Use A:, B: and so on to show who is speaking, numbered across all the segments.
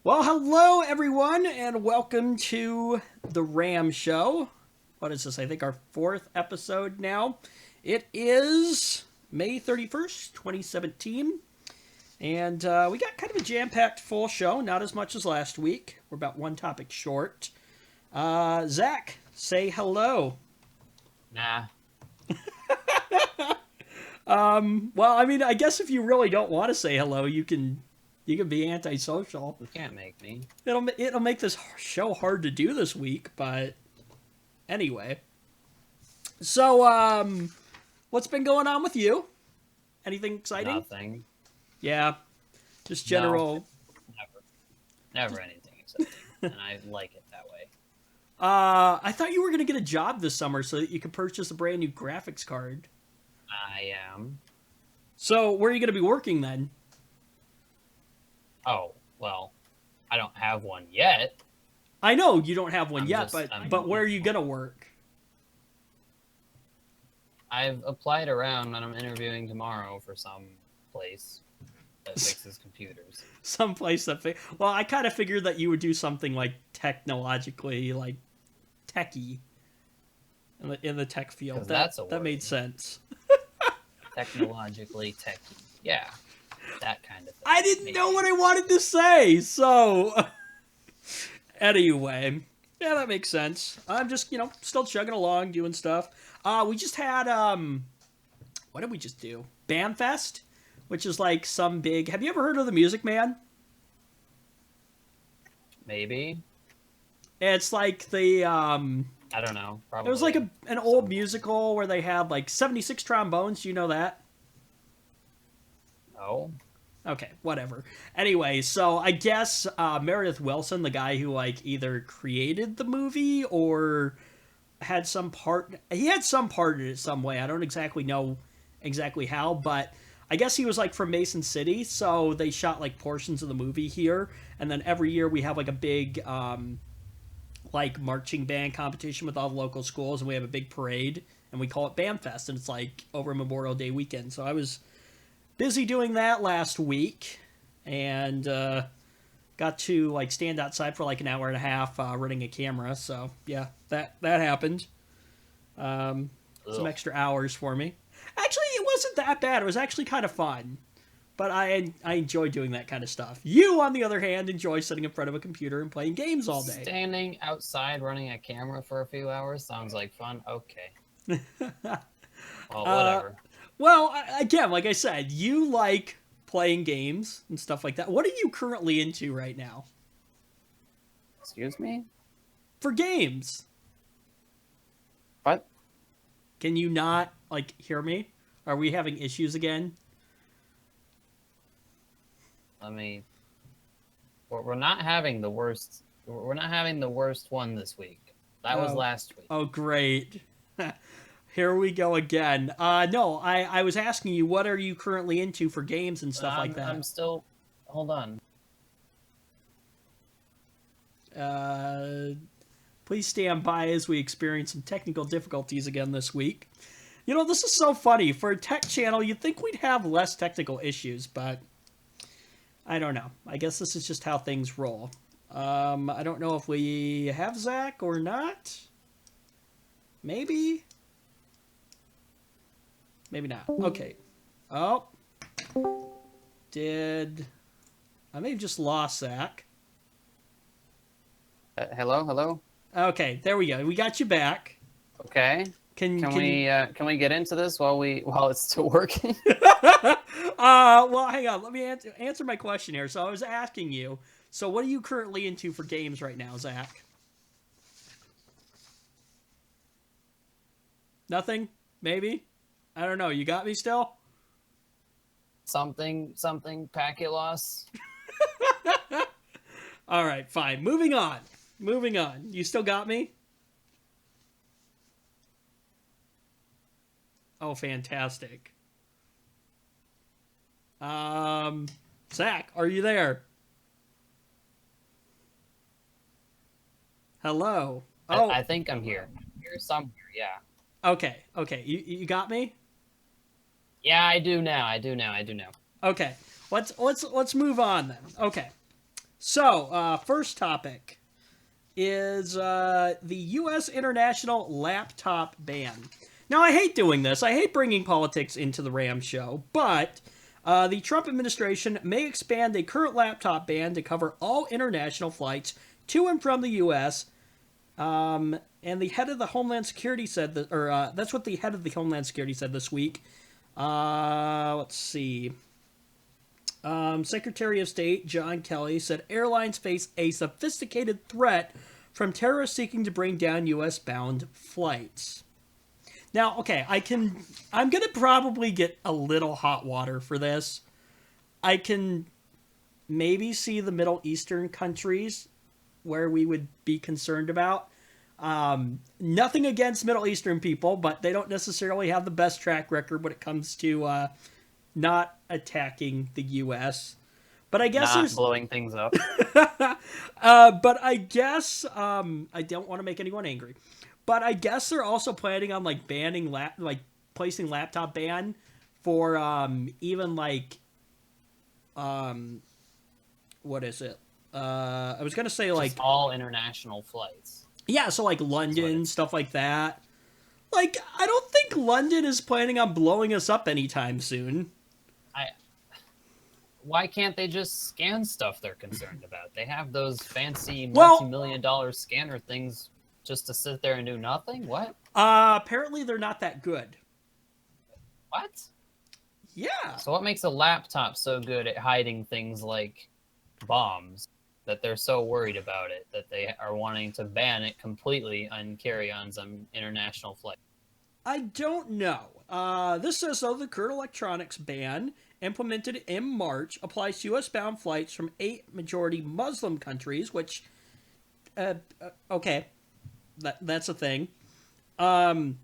A: Well, hello everyone, and welcome to the Ram Show. What is this? I think our fourth episode now. It is May 31st, 2017, and we got kind of a jam-packed full show, not as much as last week. We're about one topic short. Zach, say hello.
B: Nah,
A: Well, I mean, I guess if you really don't want to say hello, you can be antisocial.
B: you can't make me.
A: It'll make this show hard to do this week, but anyway. So, what's been going on with you? Anything exciting?
B: Nothing.
A: Yeah, just general.
B: Never anything exciting. And I like it that way.
A: I thought you were gonna get a job this summer so that you could purchase a brand new graphics card.
B: I am.
A: So, where are you gonna be working then?
B: Oh, well, I don't have one yet.
A: I know you don't have one
B: I'm
A: yet,
B: just-
A: but where are you gonna work?
B: I've applied around and I'm interviewing tomorrow for some place that fixes computers.
A: Someplace well, I kind of figured that you would do something like technologically, like techie, in the tech field.
B: 'Cause that's a
A: that
B: word.
A: made sense.
B: Technologically techy. Yeah, that kind of thing.
A: I didn't
B: Maybe.
A: know what I wanted to say, so anyway, yeah, that makes sense. I'm just still chugging along, doing stuff. We just had what did we just do? BAMFest, which is like some big. Have you ever heard of the Music Man?
B: Maybe.
A: It's like the
B: I don't know. Probably.
A: It was like an old musical where they had like 76 trombones. Do you know that?
B: No.
A: Okay, whatever. Anyway, so I guess Meredith Wilson, the guy who like either created the movie or had some part, he had some part in it some way. I don't exactly know exactly how, but I guess he was like from Mason City, so they shot like portions of the movie here, and then every year we have like a big like marching band competition with all the local schools, and we have a big parade, and we call it BAMFest, and it's like over Memorial Day weekend. So I was busy doing that last week, and got to like stand outside for like an hour and a half running a camera. So yeah, that happened. Some extra hours for me. Actually, it wasn't that bad. It was actually kind of fun. But I enjoy doing that kind of stuff. You, on the other hand, enjoy sitting in front of a computer and playing games all day.
B: Standing outside running a camera for a few hours sounds like fun. Okay. Well, whatever.
A: Well, again, like I said, you like playing games and stuff like that. What are you currently into right now?
B: Excuse me?
A: For games.
B: What?
A: Can you not, like, hear me? Are we having issues again?
B: Let me. We're not having the worst. We're not having the worst one this week. That was last week.
A: Oh, great. Here we go again. No, I was asking you, what are you currently into for games and stuff like that?
B: I'm still. Hold on.
A: Please stand by as we experience some technical difficulties again this week. You know, this is so funny. For a tech channel, you'd think we'd have less technical issues, but I don't know. I guess this is just how things roll. I don't know if we have Zach or not. Maybe? Maybe not. Okay. Oh. I may have just lost Zach.
B: Hello.
A: Okay, there we go. We got you back.
B: Okay.
A: Can
B: we get into this while it's still working?
A: Well, hang on. Let me answer my question here. So I was asking you. So what are you currently into for games right now, Zach? Nothing? Maybe? I don't know. You got me still?
B: something packet loss.
A: All right, fine. Moving on. You still got me? Oh, fantastic. Zach, are you there? Hello. Oh,
B: I think I'm here. I'm here somewhere. Yeah.
A: okay. You got me?
B: Yeah, I do now.
A: Okay. Let's move on then. Okay. So, first topic is the U.S. international laptop ban. Now, I hate doing this. I hate bringing politics into the Ram show, but the Trump administration may expand a current laptop ban to cover all international flights to and from the U.S. And the head of the Homeland Security said that, or that's what the head of the Homeland Security said this week. Let's see. Secretary of State John Kelly said airlines face a sophisticated threat from terrorists seeking to bring down U.S.-bound flights. Now, okay, I'm going to probably get a little hot water for this. I can maybe see the Middle Eastern countries where we would be concerned about. Nothing against Middle Eastern people, but they don't necessarily have the best track record when it comes to not attacking the U.S. But I guess
B: not blowing things up.
A: But I guess I don't want to make anyone angry. But I guess they're also planning on like banning placing laptop ban for even like what is it? I was gonna say like
B: just all international flights.
A: Yeah, so like London, stuff like that. Like, I don't think London is planning on blowing us up anytime soon.
B: Why can't they just scan stuff they're concerned about? They have those fancy multi-million-dollar scanner things just to sit there and do nothing? What?
A: Apparently they're not that good.
B: What?
A: Yeah.
B: So what makes a laptop so good at hiding things like bombs that they're so worried about it that they are wanting to ban it completely on carry-ons on international flights?
A: I don't know. This says, though, the current electronics ban implemented in March applies to U.S.-bound flights from 8 majority Muslim countries, which, okay, that's a thing. The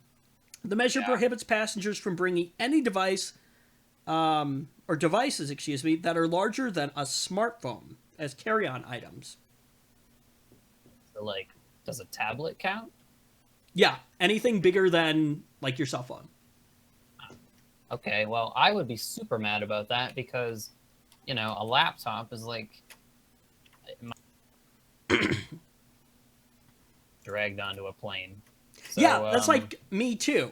A: measure prohibits passengers from bringing any device, or devices, excuse me, that are larger than a smartphone as carry-on items.
B: So, like, does a tablet count?
A: Yeah, anything bigger than, like, your cell phone.
B: Okay, well, I would be super mad about that because, you know, a laptop is like dragged onto a plane. So,
A: yeah, that's like me too.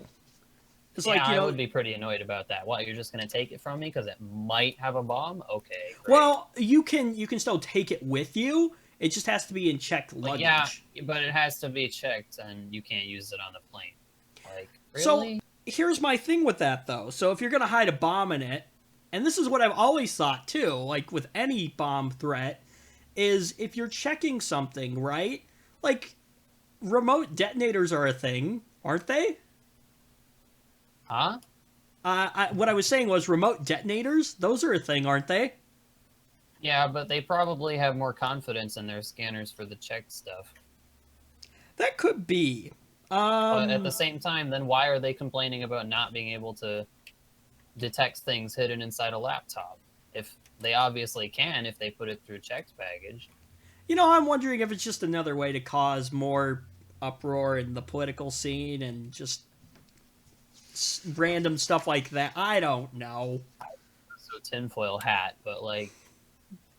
B: It's like, you know, I would be pretty annoyed about that. What, you're just going to take it from me because it might have a bomb? Okay, great.
A: Well, you can still take it with you. It just has to be in checked luggage.
B: Yeah, but it has to be checked, and you can't use it on the plane. Like, really?
A: So here's my thing with that, though. So if you're going to hide a bomb in it, and this is what I've always thought, too, like with any bomb threat, is if you're checking something, right? Like, remote detonators are a thing, aren't they?
B: Huh?
A: What I was saying was remote detonators, those are a thing, aren't they?
B: Yeah, but they probably have more confidence in their scanners for the checked stuff.
A: That could be.
B: But at the same time, then why are they complaining about not being able to detect things hidden inside a laptop? If they obviously can, if they put it through checked baggage.
A: You know, I'm wondering if it's just another way to cause more uproar in the political scene and just random stuff like that. I don't know.
B: So tinfoil hat, but like,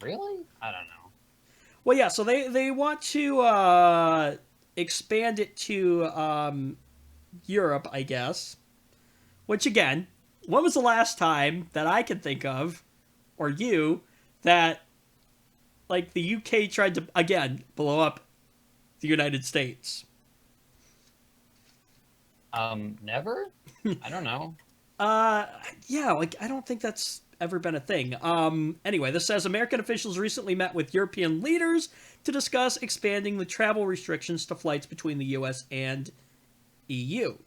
B: really? I don't know.
A: Well, yeah, so they want to expand it to Europe, I guess. Which, again, when was the last time that I can think of, or you, that, like, the UK tried to, again, blow up the United States?
B: Never? I don't know.
A: Yeah, like, I don't think that's ever been a thing. Anyway, this says American officials recently met with European leaders to discuss expanding the travel restrictions to flights between the U.S. and EU.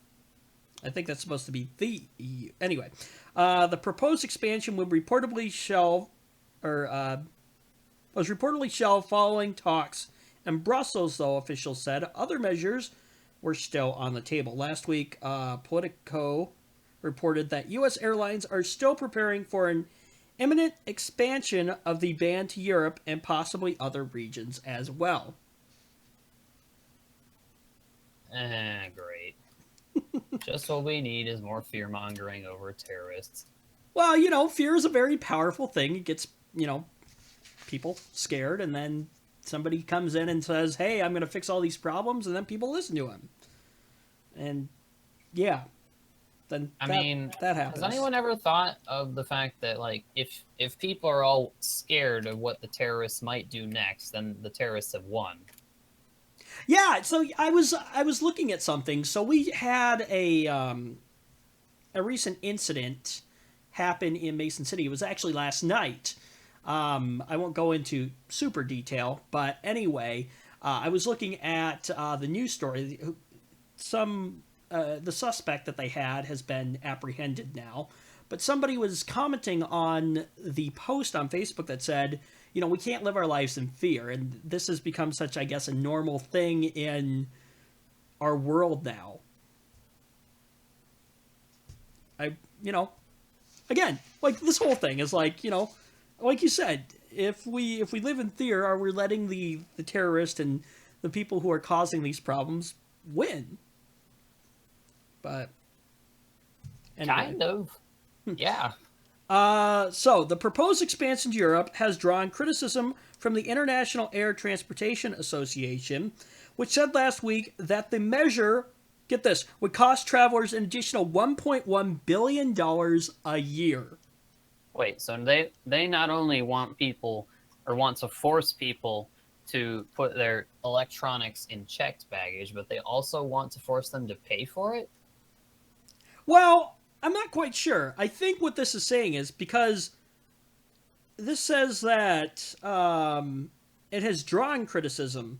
A: I think that's supposed to be the EU. Anyway, the proposed expansion would reportedly was reportedly shelved following talks in Brussels, though officials said other measures were still on the table. Last week, Politico reported that U.S. airlines are still preparing for an imminent expansion of the ban to Europe and possibly other regions as well.
B: Great. Just what we need is more fear-mongering over terrorists.
A: Well, you know, fear is a very powerful thing. It gets, you know, people scared, and then somebody comes in and says, "Hey, I'm going to fix all these problems," and then people listen to him. And yeah, then that happens.
B: has anyone ever thought of the fact that, like, if people are all scared of what the terrorists might do next, then the terrorists have won?
A: Yeah, so I was looking at something. So we had a recent incident happen in Mason City. It was actually last night. I won't go into super detail, but anyway, I was looking at the news story. The suspect that they had has been apprehended now, but somebody was commenting on the post on Facebook that said, we can't live our lives in fear, and this has become such, I guess, a normal thing in our world now. Again, like, this whole thing is like, like you said, if we live in fear, are we letting the terrorists and the people who are causing these problems win? But anyway.
B: Kind of, yeah.
A: So the proposed expansion to Europe has drawn criticism from the International Air Transportation Association, which said last week that the measure, get this, would cost travelers an additional $1.1 billion a year.
B: Wait, so they not only want people, or want to force people to put their electronics in checked baggage, but they also want to force them to pay for it?
A: Well, I'm not quite sure. I think what this is saying is because this says that it has drawn criticism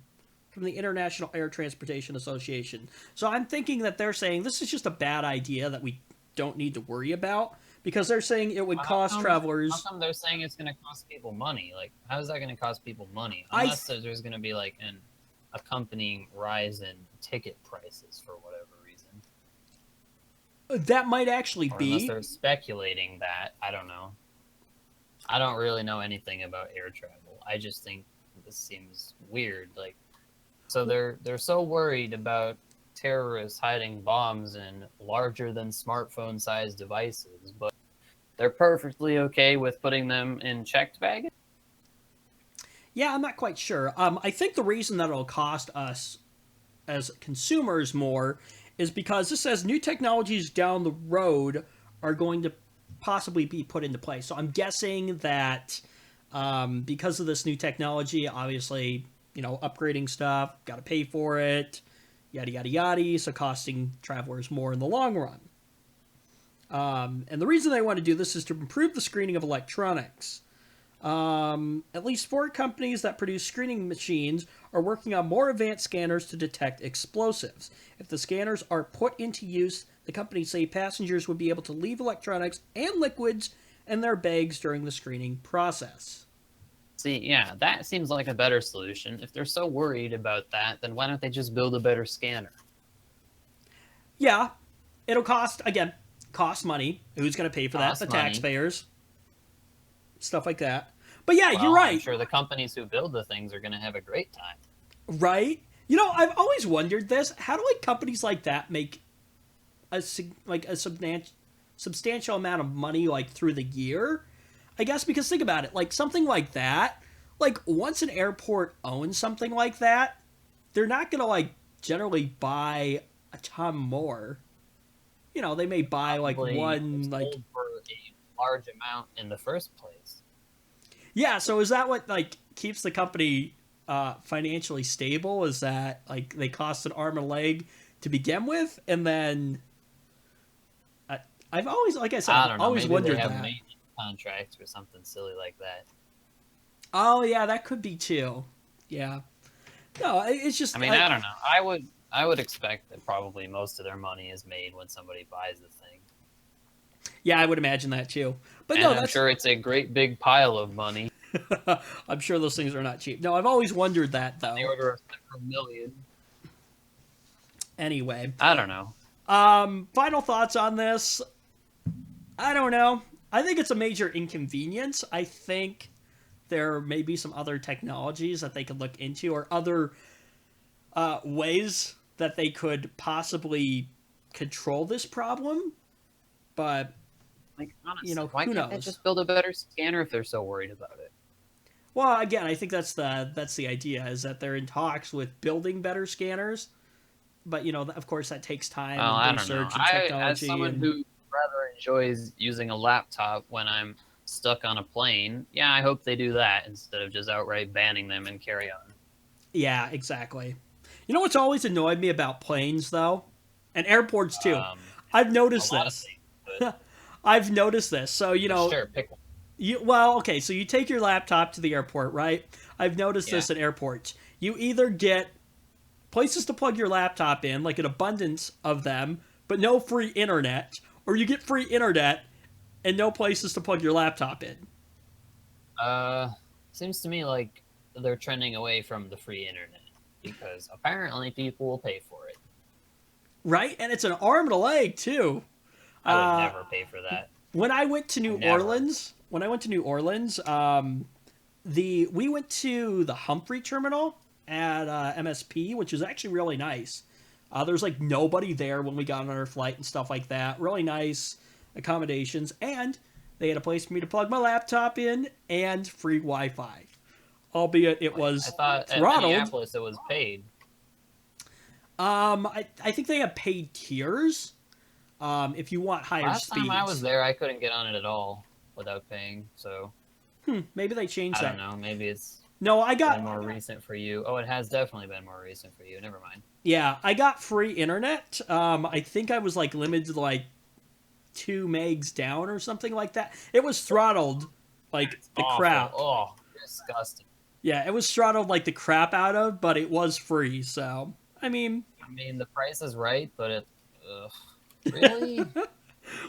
A: from the International Air Transportation Association. So I'm thinking that they're saying this is just a bad idea that we don't need to worry about, because they're saying it would cost travelers...
B: How come they're saying it's going to cost people money? Like, how is that going to cost people money? Unless there's going to be, like, an accompanying rise in ticket prices for whatever reason.
A: That might actually be.
B: Unless they're speculating that. I don't know. I don't really know anything about air travel. I just think this seems weird. Like, so they're so worried about terrorists hiding bombs in larger than smartphone sized devices, but they're perfectly okay with putting them in checked baggage?
A: Yeah, I'm not quite sure. I think the reason that it'll cost us as consumers more is because this says new technologies down the road are going to possibly be put into place. So I'm guessing that because of this new technology, obviously, upgrading stuff, got to pay for it, yada, yada, yada, so costing travelers more in the long run. And the reason they want to do this is to improve the screening of electronics. At least 4 companies that produce screening machines are working on more advanced scanners to detect explosives. If the scanners are put into use, the companies say passengers would be able to leave electronics and liquids in their bags during the screening process.
B: See, yeah, that seems like a better solution. If they're so worried about that, then why don't they just build a better scanner?
A: Yeah, it'll cost money. Who's going to pay for that? The taxpayers. Stuff like that. But yeah, you're right.
B: I'm sure the companies who build the things are going to have a great time.
A: Right? I've always wondered this. How do companies like that make a substantial amount of money through the year? I guess because think about it, something like that, once an airport owns something like that, they're not going to generally buy a ton more. They may buy
B: Probably
A: one
B: for a large amount in the first place.
A: Yeah, so is that what keeps the company financially stable? Is that they cost an arm and a leg to begin with, and then I've always, like I said,
B: I don't know,
A: always
B: maybe
A: wondered
B: they have
A: that.
B: maintenance contracts or something silly like that.
A: Oh yeah, that could be too. Yeah. No, it's just.
B: I don't know. I would expect that probably most of their money is made when somebody buys the thing.
A: Yeah, I would imagine that too. But
B: and I'm sure it's a great big pile of money.
A: I'm sure those things are not cheap. No, I've always wondered that though.
B: On the order of several million.
A: Anyway,
B: I don't know.
A: Final thoughts on this. I don't know. I think it's a major inconvenience. I think there may be some other technologies that they could look into, or other ways that they could possibly control this problem. But
B: honestly, why
A: who
B: can't
A: knows?
B: they just build a better scanner if they're so worried about it?
A: Well, again, I think that's the idea is that they're in talks with building better scanners, but of course that takes time
B: Well,
A: and
B: I don't know.
A: research and
B: As
A: technology
B: someone
A: and
B: who rather enjoys using a laptop when I'm stuck on a plane, yeah, I hope they do that instead of just outright banning them and carry on.
A: yeah, exactly. You know what's always annoyed me about planes though, and airports too.
B: Um,
A: I've
B: a
A: noticed
B: lot of
A: this.
B: things, but
A: I've noticed this. So
B: sure, pick one.
A: okay, so you take your laptop to the airport, right? I've noticed
B: Yeah.
A: this at airports. You either get places to plug your laptop in, like an abundance of them, but no free internet, or you get free internet and no places to plug your laptop in.
B: Uh, Seems to me like they're trending away from the free internet because apparently people will pay for it.
A: Right? And it's an arm and a leg too.
B: I would
A: Uh,
B: never pay for that.
A: when I went to
B: Never.
A: New Orleans, the we went to the Humphrey terminal at MSP, which is actually really nice. There's like nobody there when we got on our flight and stuff like that. Really nice accommodations, and they had a place for me to plug my laptop in and free Wi-Fi. Albeit it
B: Wait, I
A: was
B: thought at
A: throttled.
B: Minneapolis it was paid.
A: I think they have paid tiers. If you want higher
B: Last time I was
A: speeds,
B: there, I couldn't get on it at all without paying. So
A: maybe they changed
B: I don't
A: that.
B: know. Maybe it's
A: No, I
B: been
A: got
B: more recent for you. Oh, it has definitely been more recent for you. Never mind.
A: yeah, I got free internet. I think I was like limited to like 2 megs down or something like that. It was throttled like
B: It's
A: the
B: awful.
A: crap.
B: Oh, disgusting.
A: Yeah, it was throttled like the crap out of, but it was free. So I mean,
B: I mean, the price is right, but it. Ugh, really? Like,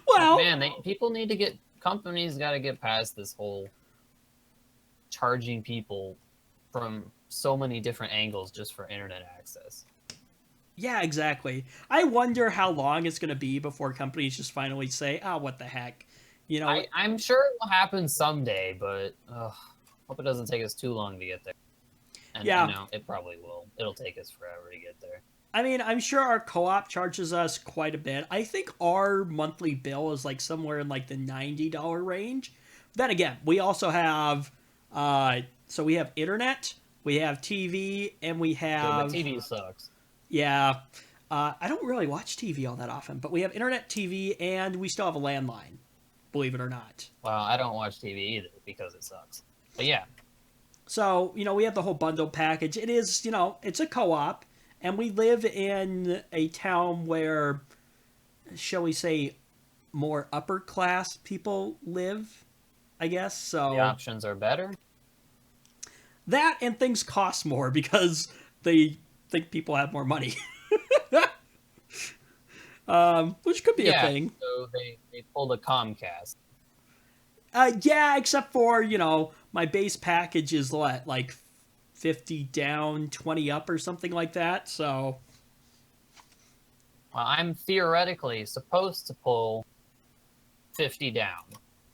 A: well,
B: man, people need to get companies got to get past this whole charging people from so many different angles just for internet access.
A: yeah, exactly. I wonder how long it's going to be before companies just finally say, "Oh, what the heck," you know?
B: I'm sure it will happen someday, but hope it doesn't take us too long to get there. And
A: Yeah,
B: it probably will. It'll take us forever to get there.
A: I mean, I'm sure our co-op charges us quite a bit. I think our monthly bill is like somewhere in like the $90 range. Then again, we also have so we have internet, we have TV, and we
B: True, but
A: have
B: TV sucks.
A: yeah. I don't really watch TV all that often, but we have internet, TV, and we still have a landline. Believe it or not.
B: Well, I don't watch TV either because it sucks. But yeah,
A: So we have the whole bundle package. It is it's a co-op, and we live in a town where, shall we say, more upper class people live, I guess.
B: the
A: So
B: options are better.
A: that and things cost more because they think people have more money, which could be a
B: Yeah,
A: thing.
B: so they pulled a Comcast.
A: Yeah, except for my base package is what, like 50 down, 20 up, or something like that. So
B: Well, I'm theoretically supposed to pull 50 down.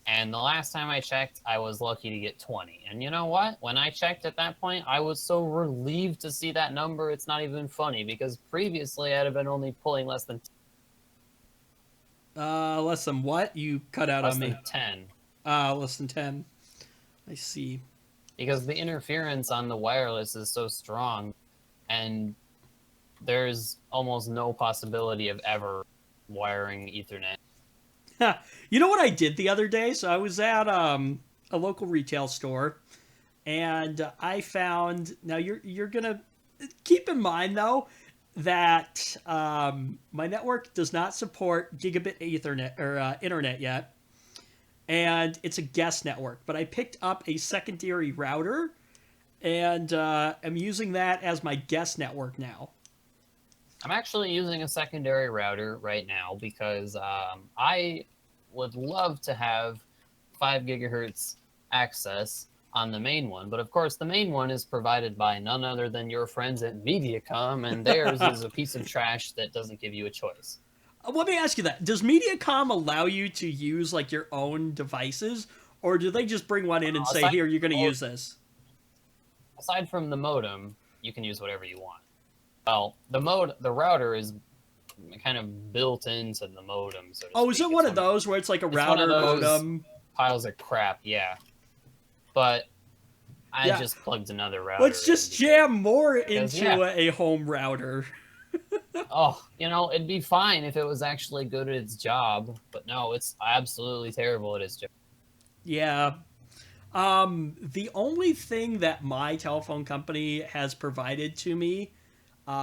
B: And the last time I checked, I was lucky to get 20. And you know what? When I checked at that point, I was so relieved to see that number. It's not even funny because previously I'd have been only pulling
A: less than what? You cut out on me.
B: 10
A: Less than 10. I see.
B: because the interference on the wireless is so strong and there's almost no possibility of ever wiring Ethernet.
A: You know what I did the other day? So I was at a local retail store, and I found. Now you're gonna keep in mind though that my network does not support gigabit Ethernet or internet yet, and it's a guest network. But I picked up a secondary router, and am using that as my guest network now.
B: I'm actually using a secondary router right now because I would love to have 5 gigahertz access on the main one. But of course, the main one is provided by none other than your friends at Mediacom, and theirs is a piece of trash that doesn't give you a choice.
A: Let me ask you that: does Mediacom allow you to use like your own devices, or do they just bring one in and say,
B: Aside,
A: "Here, you're going to
B: oh,
A: use this"?
B: aside from the modem, you can use whatever you want. Well, the router is kind of built into the modem, so to
A: Oh, is
B: speak.
A: it one of those where it's like a
B: It's one
A: router
B: of those
A: modem?
B: piles of crap, yeah. But I
A: Yeah.
B: just plugged another router
A: Let's just
B: in
A: jam more
B: because
A: into a home router.
B: oh, it'd be fine if it was actually good at its job, but no, it's absolutely terrible at its job.
A: Yeah. The only thing that my telephone company has provided to me,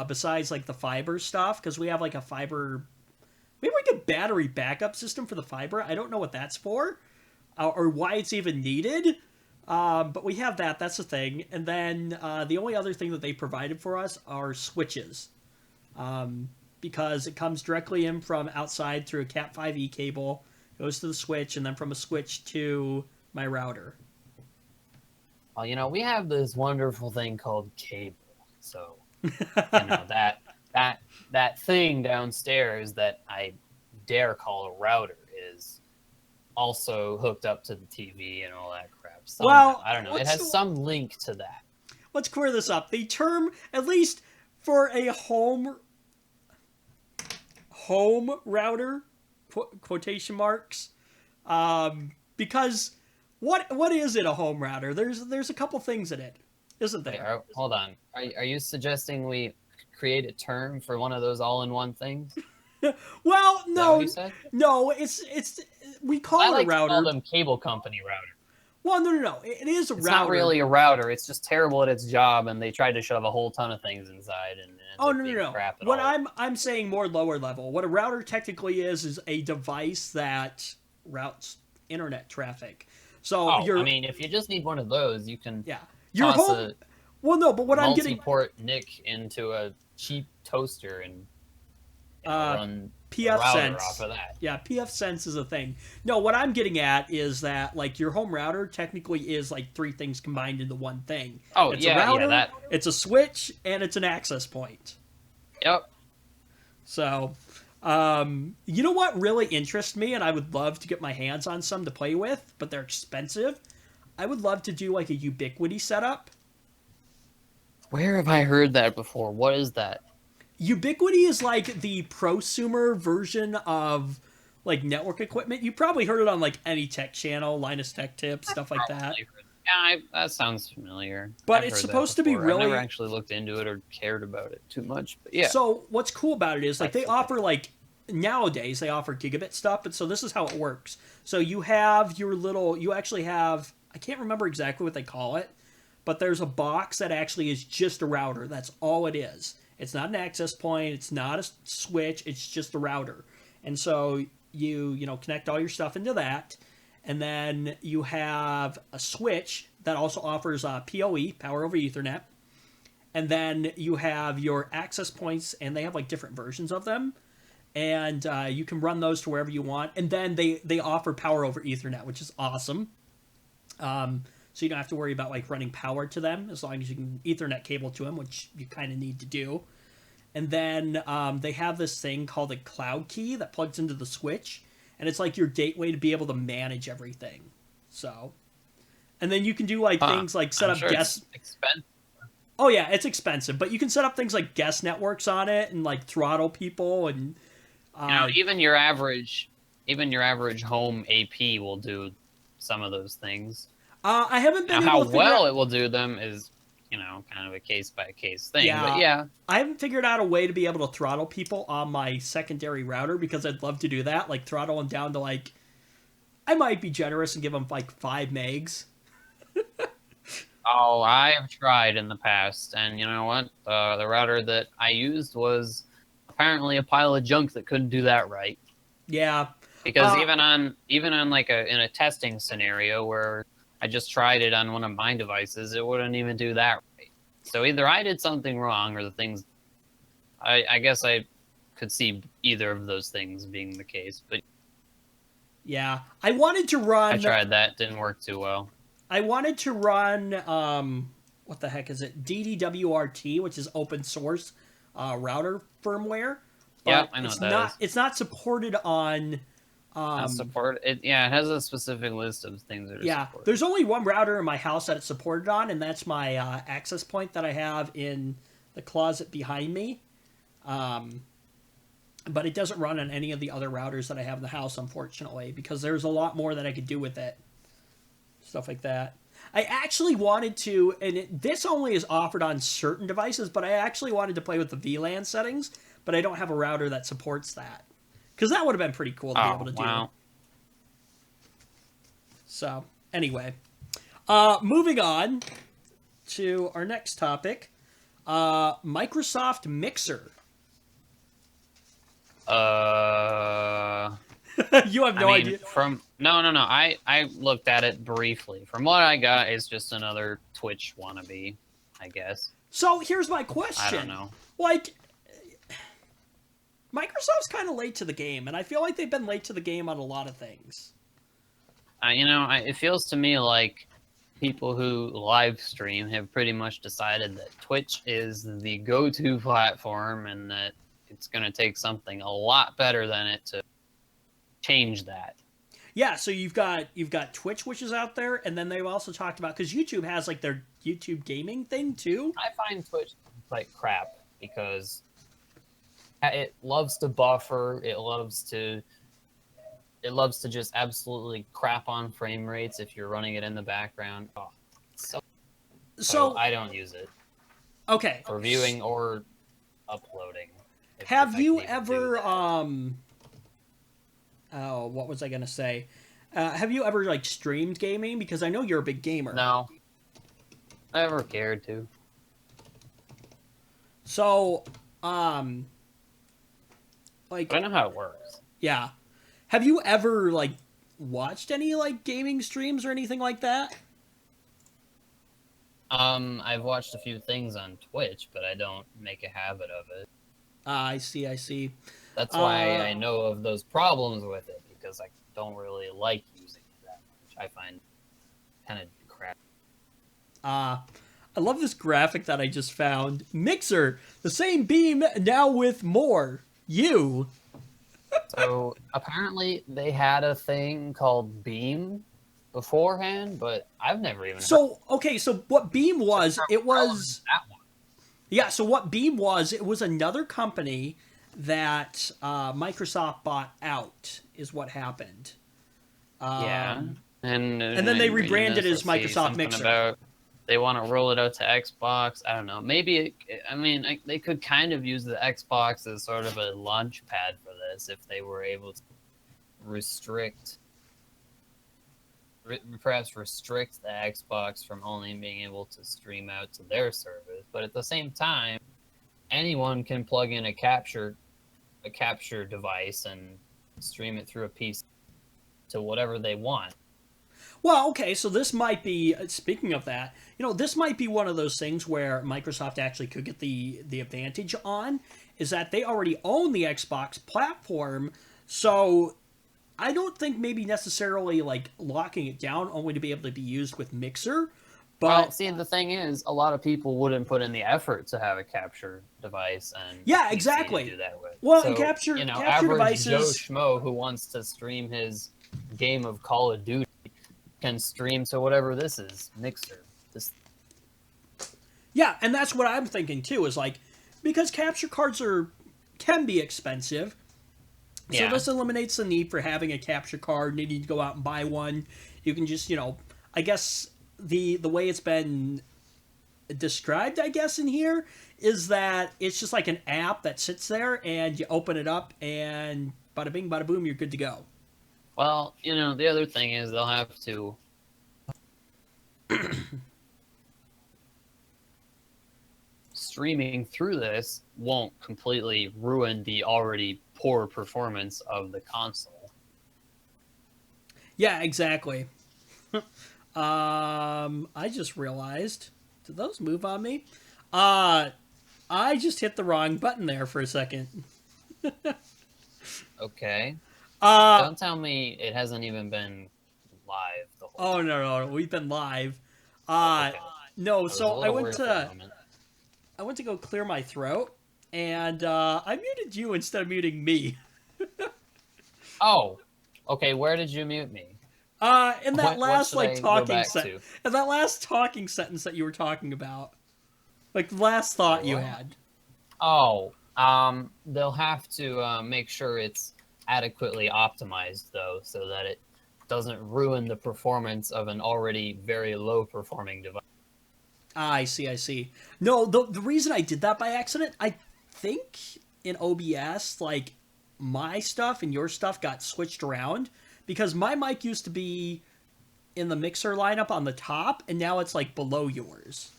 A: besides like the fiber stuff, because we have like a fiber, we have like a battery backup system for the fiber. I don't know what that's for, or why it's even needed. But we have that. That's the thing. And then the only other thing that they provided for us are switches, because it comes directly in from outside through a Cat 5e cable, goes to the switch, and then from a switch to my router.
B: Well, we have this wonderful thing called cable. So, that thing downstairs that I dare call a router is also hooked up to the TV and all that crap. Somehow,
A: Well,
B: I don't know. It has some link to that.
A: let's clear this up. The term, at least for a home router, quotation marks, because what is it, a home router? There's a couple things in it, isn't there?
B: Wait, hold on. Are you suggesting we create a term for one of those all-in-one things?
A: Well,
B: Is that what
A: no,
B: you said?
A: no, it's we call
B: I
A: it a
B: like to
A: router.
B: call them cable company router.
A: Well, no, it is a
B: It's
A: router.
B: not really a router. It's just terrible at its job, and they tried to shove a whole ton of things inside, and it ends
A: Oh
B: up
A: no,
B: being
A: no.
B: crap at
A: What
B: all.
A: I'm saying more lower level. What a router technically is a device that routes internet traffic. So
B: Oh, I mean, if you just need one of those, you can
A: yeah, your
B: toss
A: home. Well, no, but what I'm getting
B: multi-port NIC into a cheap toaster and run a
A: PF
B: router
A: Sense.
B: off of that.
A: Yeah, PF Sense is a thing. No, what I'm getting at is that like your home router technically is like three things combined into one thing.
B: Oh,
A: It's
B: yeah,
A: a router,
B: that.
A: it's a switch, and it's an access point.
B: Yep.
A: So, you know what really interests me, and I would love to get my hands on some to play with, but they're expensive. I would love to do like a Ubiquiti setup.
B: Where have I heard that before? What is that?
A: Ubiquiti is like the prosumer version of like network equipment. You probably heard it on like any tech channel, Linus Tech Tips, stuff like that.
B: Yeah, that sounds familiar.
A: But
B: I've
A: it's
B: heard that
A: supposed to be
B: before. I've
A: really.
B: never actually looked into it or cared about it too much, but yeah.
A: So what's cool about it is like
B: That's
A: they
B: the
A: offer like nowadays they offer gigabit stuff, but so this is how it works. So you have you actually have, I can't remember exactly what they call it, but there's a box that actually is just a router. That's all it is. It's not an access point. It's not a switch. It's just a router. And so you connect all your stuff into that, and then you have a switch that also offers PoE, power over Ethernet. And then you have your access points, and they have like different versions of them, and you can run those to wherever you want. And then they offer power over Ethernet, which is awesome. So you don't have to worry about like running power to them as long as you can Ethernet cable to them, which you kind of need to do. And then they have this thing called a cloud key that plugs into the switch, and it's like your gateway to be able to manage everything. So, and then you can do like things like set up guest.
B: Expensive.
A: Oh yeah, it's expensive, but you can set up things like guest networks on it and like throttle people and.
B: Even your average home AP will do some of those things.
A: I haven't been
B: now,
A: able to figure out...
B: it will do them is, kind of a case by case thing.
A: Yeah,
B: but yeah,
A: I haven't figured out a way to be able to throttle people on my secondary router because I'd love to do that. Like throttle them down to like, I might be generous and give them like 5 megs.
B: Oh, I have tried in the past, and you know what? The router that I used was apparently a pile of junk that couldn't do that right.
A: Yeah,
B: because even on like in a testing scenario where I just tried it on one of my devices, it wouldn't even do that right. So either I did something wrong, or the things. I guess I could see either of those things being the case, but
A: yeah, I wanted to run.
B: I tried that; didn't work too well.
A: I wanted to run what the heck is it? DDWRT, which is open source router firmware.
B: Yeah, I know what that is.
A: It's not supported on.
B: It has a specific list of things that are supported.
A: There's only one router in my house that it's supported on, and that's my access point that I have in the closet behind me. But it doesn't run on any of the other routers that I have in the house, unfortunately, because there's a lot more that I could do with it. Stuff like that. I actually wanted to, and this only is offered on certain devices, but I actually wanted to play with the VLAN settings, but I don't have a router that supports that. Because that would have been pretty cool to be able to do. So, anyway. Moving on to our next topic. Microsoft Mixer. You have no idea.
B: No. I looked at it briefly. From what I got, it's just another Twitch wannabe, I guess.
A: So here's my question.
B: I don't know.
A: Like, Microsoft's kind of late to the game, and I feel like they've been late to the game on a lot of things.
B: It feels to me like people who live stream have pretty much decided that Twitch is the go-to platform, and that it's going to take something a lot better than it to change that.
A: Yeah, so you've got Twitch, which is out there, and then they've also talked about, because YouTube has like their YouTube gaming thing too.
B: I find Twitch like crap because it loves to buffer. It loves to just absolutely crap on frame rates if you're running it in the background. Oh, so I don't use it.
A: Okay.
B: For viewing or uploading.
A: Have you ever what was I gonna say? Have you ever like streamed gaming? Because I know you're a big gamer.
B: No. I never cared to.
A: So, like,
B: I know how it works.
A: Yeah. Have you ever like watched any like gaming streams or anything like that?
B: I've watched a few things on Twitch, but I don't make a habit of it.
A: I see.
B: That's why I know of those problems with it, because I don't really like using it that much. I find kind of crap.
A: I love this graphic that I just found. Mixer, the same beam, now with more. You.
B: So apparently they had a thing called Beam beforehand, but I've never even.
A: So what Beam was? It was
B: that one.
A: Yeah. So what Beam was? It was another company that Microsoft bought out. Is what happened.
B: And
A: then they rebranded as Microsoft Mixer.
B: They want to roll it out to Xbox. I don't know. Maybe they could kind of use the Xbox as sort of a launch pad for this if they were able to perhaps restrict the Xbox from only being able to stream out to their service. But at the same time, anyone can plug in a capture device and stream it through a PC to whatever they want.
A: Well, okay, so this might be, speaking of that, this might be one of those things where Microsoft actually could get the advantage on, is that they already own the Xbox platform, so I don't think maybe necessarily like locking it down only to be able to be used with Mixer, but...
B: Well, see, the thing is, a lot of people wouldn't put in the effort to have a capture device and
A: yeah, exactly.
B: to do that with.
A: Well, so, and capture
B: average
A: devices...
B: Joe Schmo who wants to stream his game of Call of Duty can stream to whatever this is, Mixer.
A: Yeah, and that's what I'm thinking too, is like, because capture cards can be expensive, so this eliminates the need for having a capture card, needing to go out and buy one. You can just, I guess the way it's been described, I guess, in here, is that it's just like an app that sits there, and you open it up, and bada bing, bada boom, you're good to go.
B: Well, the other thing is they'll have to streaming through this won't completely ruin the already poor performance of the console.
A: Yeah, exactly. I just realized, did those move on me? I just hit the wrong button there for a second.
B: Okay. Don't tell me it hasn't even been live the whole time.
A: No, we've been live.
B: Okay.
A: No, so I went to go clear my throat, and I muted you instead of muting me.
B: Oh, okay. Where did you mute me?
A: In that last talking sentence. In that last talking sentence that you were talking about, like the last thought you had.
B: Oh, they'll have to make sure it's adequately optimized though, so that it doesn't ruin the performance of an already very low performing device.
A: Ah, I see, I see. No, the reason I did that by accident, I think in OBS, like, my stuff and your stuff got switched around because my mic used to be in the mixer lineup on the top, and now it's, like, below yours.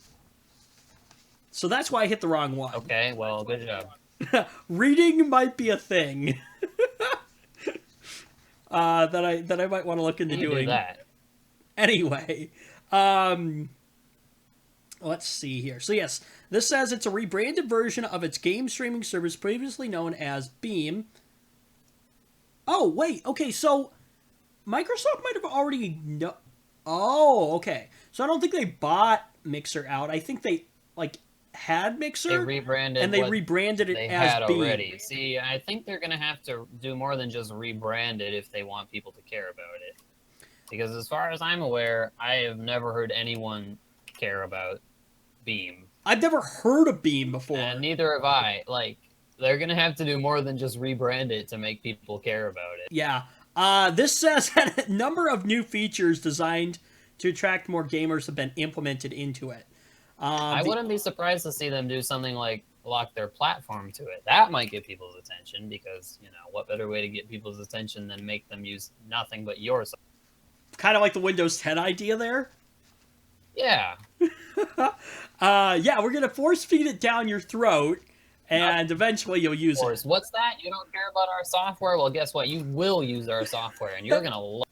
A: So that's why I hit the wrong one.
B: Okay, well, good job.
A: Reading might be a thing that I might want to look into
B: You
A: doing.
B: do that.
A: Anyway, let's see here. So yes, this says it's a rebranded version of its game streaming service previously known as Beam. Oh wait, okay, so Microsoft might have already Oh, okay. So I don't think they bought Mixer out. I think they like had Mixer.
B: They rebranded
A: and they rebranded it
B: they
A: as
B: had
A: Beam.
B: already. See, I think they're gonna have to do more than just rebrand it if they want people to care about it. Because as far as I'm aware, I have never heard anyone care about Beam.
A: I've never heard of Beam before.
B: And neither have I. Like, they're gonna have to do more than just rebrand it to make people care about it.
A: Yeah. This says that a number of new features designed to attract more gamers have been implemented into it.
B: I wouldn't be surprised to see them do something like lock their platform to it. That might get people's attention because, you know, what better way to get people's attention than make them use nothing but yours?
A: Kind of like the Windows 10 idea there.
B: Yeah.
A: Yeah, we're going to force feed it down your throat, and eventually you'll use it.
B: What's that? You don't care about our software? Well, guess what? You will use our software, and you're going to love it.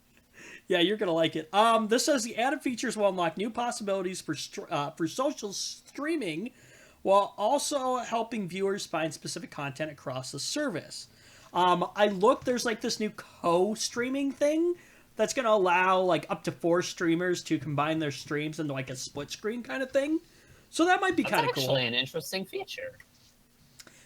A: Yeah, you're going to like it. This says the added features will unlock new possibilities for social streaming, while also helping viewers find specific content across the service. I looked, there's like this new co-streaming thing that's going to allow like up to 4 streamers to combine their streams into like a split screen kind of thing. So that might be kind of cool.
B: That's actually an interesting feature.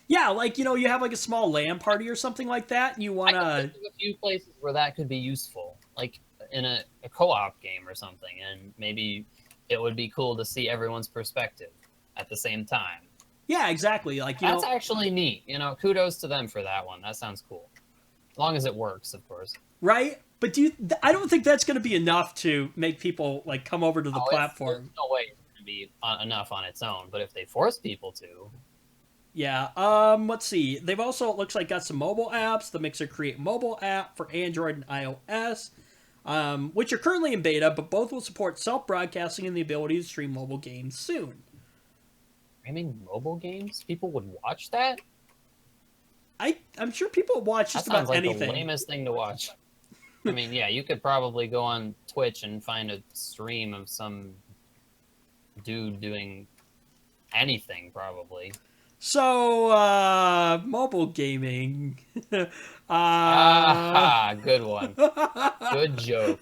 A: Yeah, like, you know, you have like a small LAN party or something like that, and you want to...
B: I can think of a few places where that could be useful. Like in a co-op game or something, and maybe it would be cool to see everyone's perspective at the same time.
A: Yeah, exactly. Like,
B: That's actually neat. You know, kudos to them for that one. That sounds cool. As long as it works, of course.
A: Right? But I don't think that's going to be enough to make people like come over to the platform.
B: There's no way it's going to be enough on its own, but if they force people to...
A: Yeah, let's see. They've also, it looks like, got some mobile apps. The Mixer Create mobile app for Android and iOS, which are currently in beta, but both will support self-broadcasting and the ability to stream mobile games soon.
B: Streaming mobile games? People would watch that?
A: I'm sure people would watch just about anything.
B: That sounds like the lamest thing to watch. I mean, yeah, you could probably go on Twitch and find a stream of some dude doing anything, probably.
A: So, mobile gaming.
B: Good one. Good joke.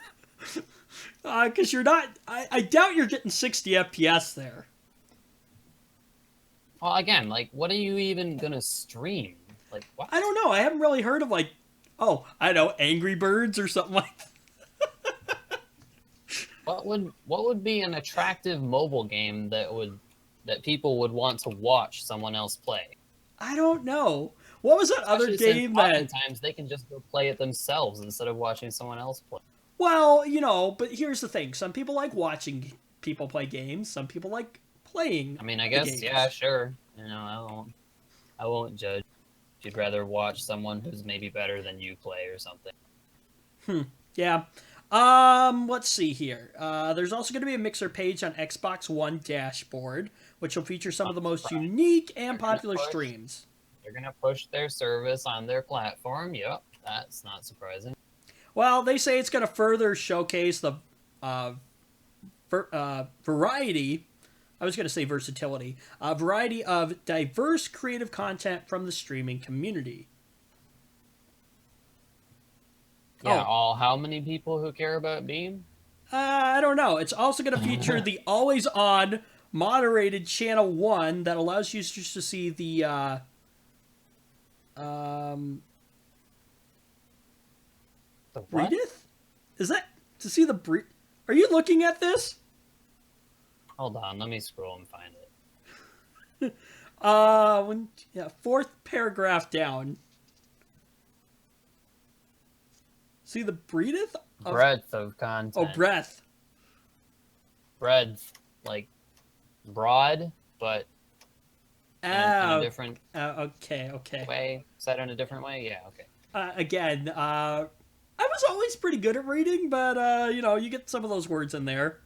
A: Because you're not... I doubt you're getting 60 FPS there.
B: Well, again, like, what are you even gonna stream? Like, what?
A: I don't know. I haven't really heard of, like... Oh, I know, Angry Birds or something like that.
B: What would be an attractive mobile game that people would want to watch someone else play?
A: I don't know. What was that other game that...
B: Oftentimes they can just go play it themselves instead of watching someone else play.
A: Well, you know, but here's the thing. Some people like watching people play games. Some people like playing.
B: I mean, I guess, yeah, sure. You know, I won't judge. If you'd rather watch someone who's maybe better than you play or something.
A: Yeah. Let's see here. There's also going to be a Mixer page on Xbox One dashboard, which will feature some of the most unique and popular streams.
B: They're going to push their service on their platform. Yep, that's not surprising.
A: Well, they say it's going to further showcase the variety... I was going to say versatility. A variety of diverse creative content from the streaming community.
B: Yeah, how many people who care about Beam?
A: I don't know. It's also going to feature the always-on moderated Channel 1 that allows users to see the...
B: The what?
A: Breedith? Is that... To see the breed... Are you looking at this?
B: Hold on, let me scroll and find it.
A: 4th paragraph down. See the breedeth of
B: Breadth of content.
A: breadth.
B: Breadth, like broad, but in a different
A: Okay.
B: way. Said in a different way? Yeah, okay.
A: Again, I was always pretty good at reading, but you get some of those words in there.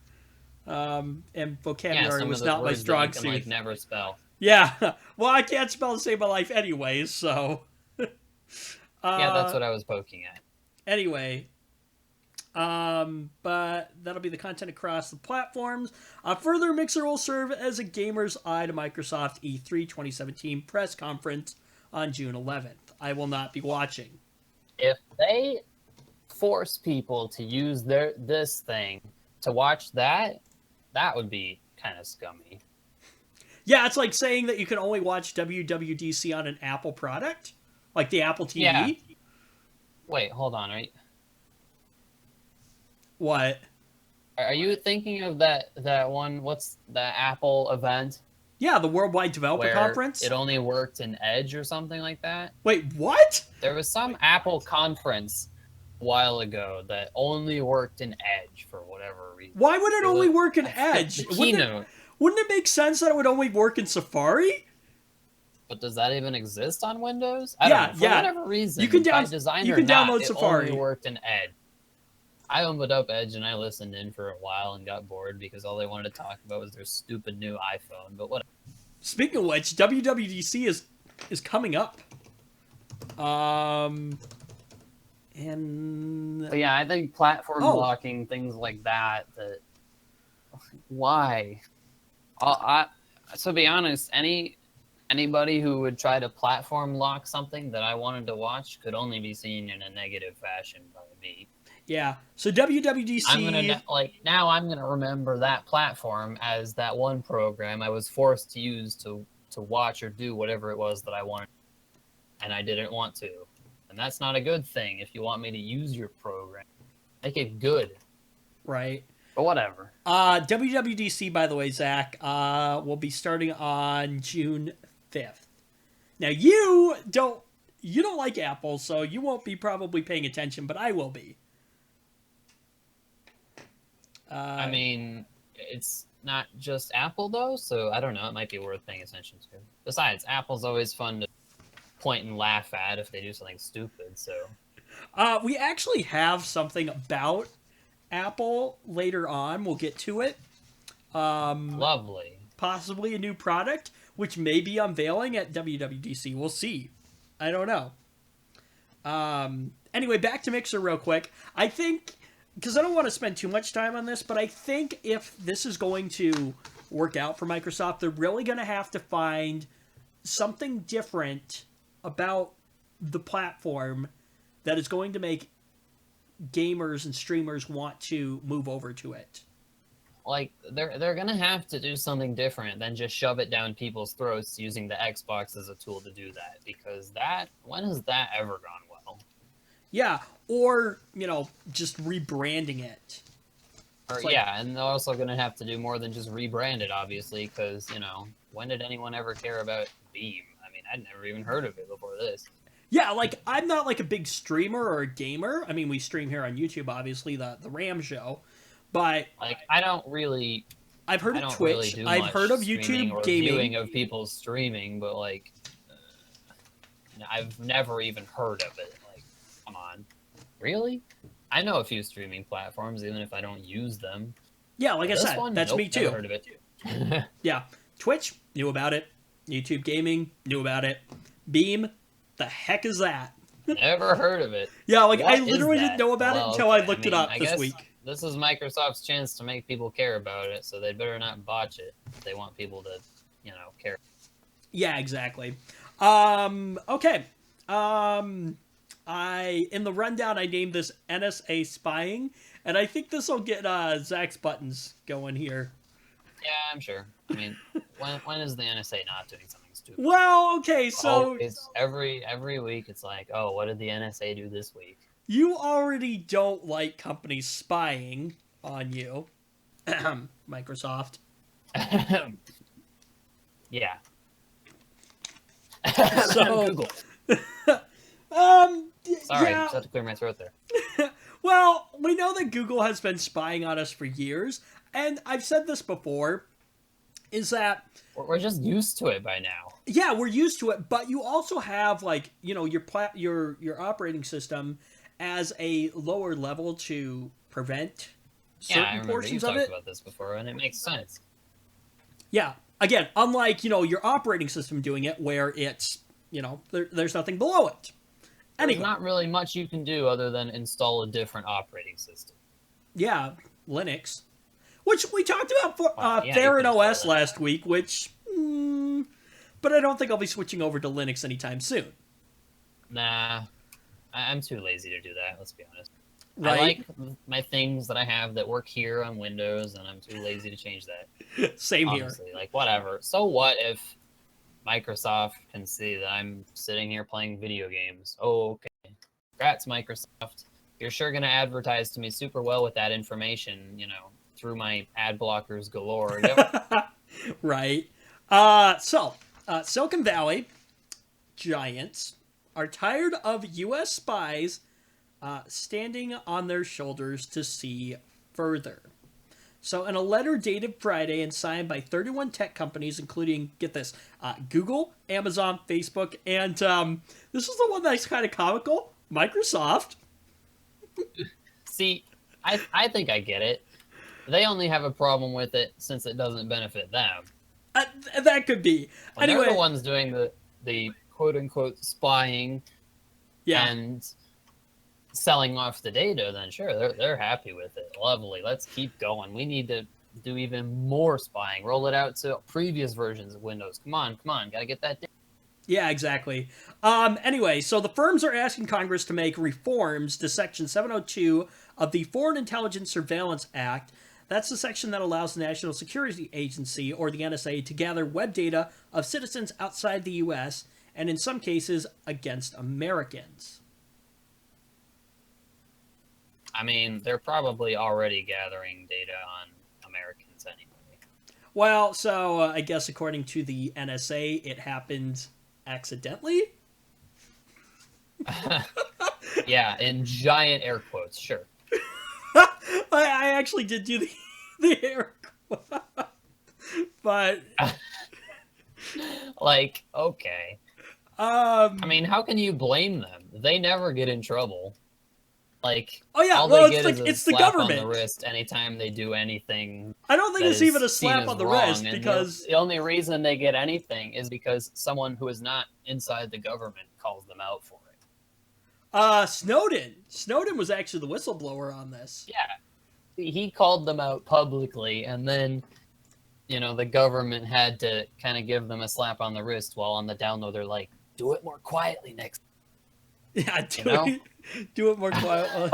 A: And
B: Yeah,
A: vocabulary
B: some of
A: was
B: those
A: not my
B: words that you
A: strong
B: can,
A: suit.
B: like, never spell.
A: Yeah. Well, I can't spell to save my life anyways, so.
B: Yeah, that's what I was poking at.
A: Anyway, but that'll be the content across the platforms. Further, Mixer will serve as a gamer's eye to Microsoft E3 2017 press conference on June 11th. I will not be watching.
B: If they force people to use this thing to watch that would be kind of scummy.
A: Yeah, it's like saying that you can only watch WWDC on an Apple product, like the Apple TV.
B: Yeah. Wait, hold on, right?
A: What?
B: Are you thinking of that one? What's the Apple event?
A: Yeah, the Worldwide Developer
B: where
A: Conference.
B: It only worked in Edge or something like that.
A: Wait, what?
B: There was some Apple conference a while ago that only worked in Edge for whatever reason.
A: Why would it only work in Edge?
B: The keynote.
A: Wouldn't it make sense that it would only work in Safari?
B: But does that even exist on Windows? I don't know. For whatever reason,
A: you can
B: download
A: Safari.
B: It only worked in Edge. I opened up Edge and I listened in for a while and got bored because all they wanted to talk about was their stupid new iPhone. But whatever.
A: Speaking of which, WWDC is coming up.
B: But yeah, I think platform blocking, things like that. Why? So to be honest, anybody who would try to platform lock something that I wanted to watch could only be seen in a negative fashion by me.
A: Yeah. So WWDC.
B: Now I'm gonna remember that platform as that one program I was forced to use to watch or do whatever it was that I wanted, and I didn't want to, and that's not a good thing. If you want me to use your program, make it good.
A: Right.
B: But whatever.
A: WWDC, by the way, Zach, will be starting on June 5th. Now you don't like Apple, so you won't be probably paying attention, but I will be.
B: I mean, it's not just Apple, though, so I don't know. It might be worth paying attention to. Besides, Apple's always fun to point and laugh at if they do something stupid, so...
A: We actually have something about Apple later on. We'll get to it.
B: Lovely.
A: Possibly a new product, which may be unveiling at WWDC. We'll see. I don't know. Anyway, back to Mixer real quick. I think... because I don't want to spend too much time on this, but I think if this is going to work out for Microsoft, they're really going to have to find something different about the platform that is going to make gamers and streamers want to move over to it.
B: Like, they're going to have to do something different than just shove it down people's throats using the Xbox as a tool to do that, because when has that ever gone well?
A: Yeah, or, just rebranding it.
B: And they're also going to have to do more than just rebrand it, obviously, because, when did anyone ever care about Beam? I mean, I'd never even heard of it before this.
A: Yeah, I'm not, a big streamer or a gamer. I mean, we stream here on YouTube, obviously, the Ram Show, but...
B: I don't really...
A: I've heard of Twitch, I've heard of YouTube
B: or
A: gaming.
B: Viewing of people streaming, but, I've never even heard of it. Come on. Really? I know a few streaming platforms, even if I don't use them.
A: Yeah, like I said, that's me too.
B: Never heard of it.
A: Yeah. Twitch, knew about it. YouTube Gaming, knew about it. Beam, the heck is that?
B: Never heard of it.
A: Yeah, I literally didn't know about it until I looked it up this week.
B: This is Microsoft's chance to make people care about it, so they better not botch it if they want people to, care.
A: Yeah, exactly. Okay. In the rundown, I named this NSA spying, and I think this will get Zach's buttons going here.
B: Yeah, I'm sure. I mean, when is the NSA not doing something stupid?
A: Well, okay, so...
B: it's every week, it's like, oh, what did the NSA do this week?
A: You already don't like companies spying on you. Microsoft.
B: Yeah.
A: So...
B: Google. Sorry,
A: yeah.
B: just had to clear my throat there.
A: Well, we know that Google has been spying on us for years, and I've said this before, is that
B: We're just used to it by now.
A: yeah, we're used to it, but you also have like, your operating system as a lower level to prevent
B: Yeah, I
A: certain
B: remember you
A: portions of
B: talked
A: it.
B: about this before, and it makes sense.
A: Yeah. Again, unlike, your operating system doing it where it's, there's nothing below it.
B: There's
A: Anyway,
B: not really much you can do other than install a different operating system.
A: yeah, Linux, which we talked about for
B: Yeah, you
A: Theron
B: can install
A: OS
B: that.
A: last week, which but I don't think I'll be switching over to Linux anytime soon.
B: Nah, I'm too lazy to do that, let's be honest. I
A: Right?
B: like my things that I have that work here on Windows, and I'm too lazy to change that.
A: Same here.
B: Honestly, like, whatever. So what if Microsoft can see that I'm sitting here playing video games? Oh, okay. Congrats, Microsoft. You're sure going to advertise to me super well with that information, through my ad blockers galore. Yep.
A: Right. Silicon Valley giants are tired of U.S. spies standing on their shoulders to see further. So, in a letter dated Friday and signed by 31 tech companies, including, get this, Google, Amazon, Facebook, and this is the one that's kind of comical, Microsoft.
B: See, I think I get it. They only have a problem with it since it doesn't benefit them.
A: That could be.
B: When
A: Anyway,
B: they're the ones doing the quote-unquote spying
A: yeah.
B: and selling off the data, then sure, they're happy with it. Lovely. Let's keep going. We need to do even more spying. Roll it out to previous versions of Windows. Come on. Gotta get that data.
A: Yeah, exactly. Anyway, so the firms are asking Congress to make reforms to Section 702 of the Foreign Intelligence Surveillance Act. That's the section that allows the National Security Agency, or the NSA, to gather web data of citizens outside the U.S., and in some cases, against Americans.
B: I mean, they're probably already gathering data on Americans anyway.
A: Well, so I guess according to the NSA, it happened accidentally?
B: Yeah, in giant air quotes, sure.
A: I actually did do the air quote. But
B: Like, okay. I mean, how can you blame them? They never get in trouble. Like,
A: oh yeah,
B: all
A: well
B: they
A: it's
B: get is
A: like
B: a
A: it's the
B: slap on
A: government.
B: the wrist anytime they do anything
A: I don't think
B: that
A: it's
B: is
A: even a
B: seen
A: slap
B: as
A: on the
B: wrong,
A: wrist
B: and
A: because
B: the only reason they get anything is because someone who is not inside the government calls them out for it.
A: Snowden was actually the whistleblower on this.
B: Yeah, he called them out publicly, and then the government had to kind of give them a slap on the wrist, while on the down low they're like, do it more quietly next
A: Yeah,
B: time.
A: do it more quietly.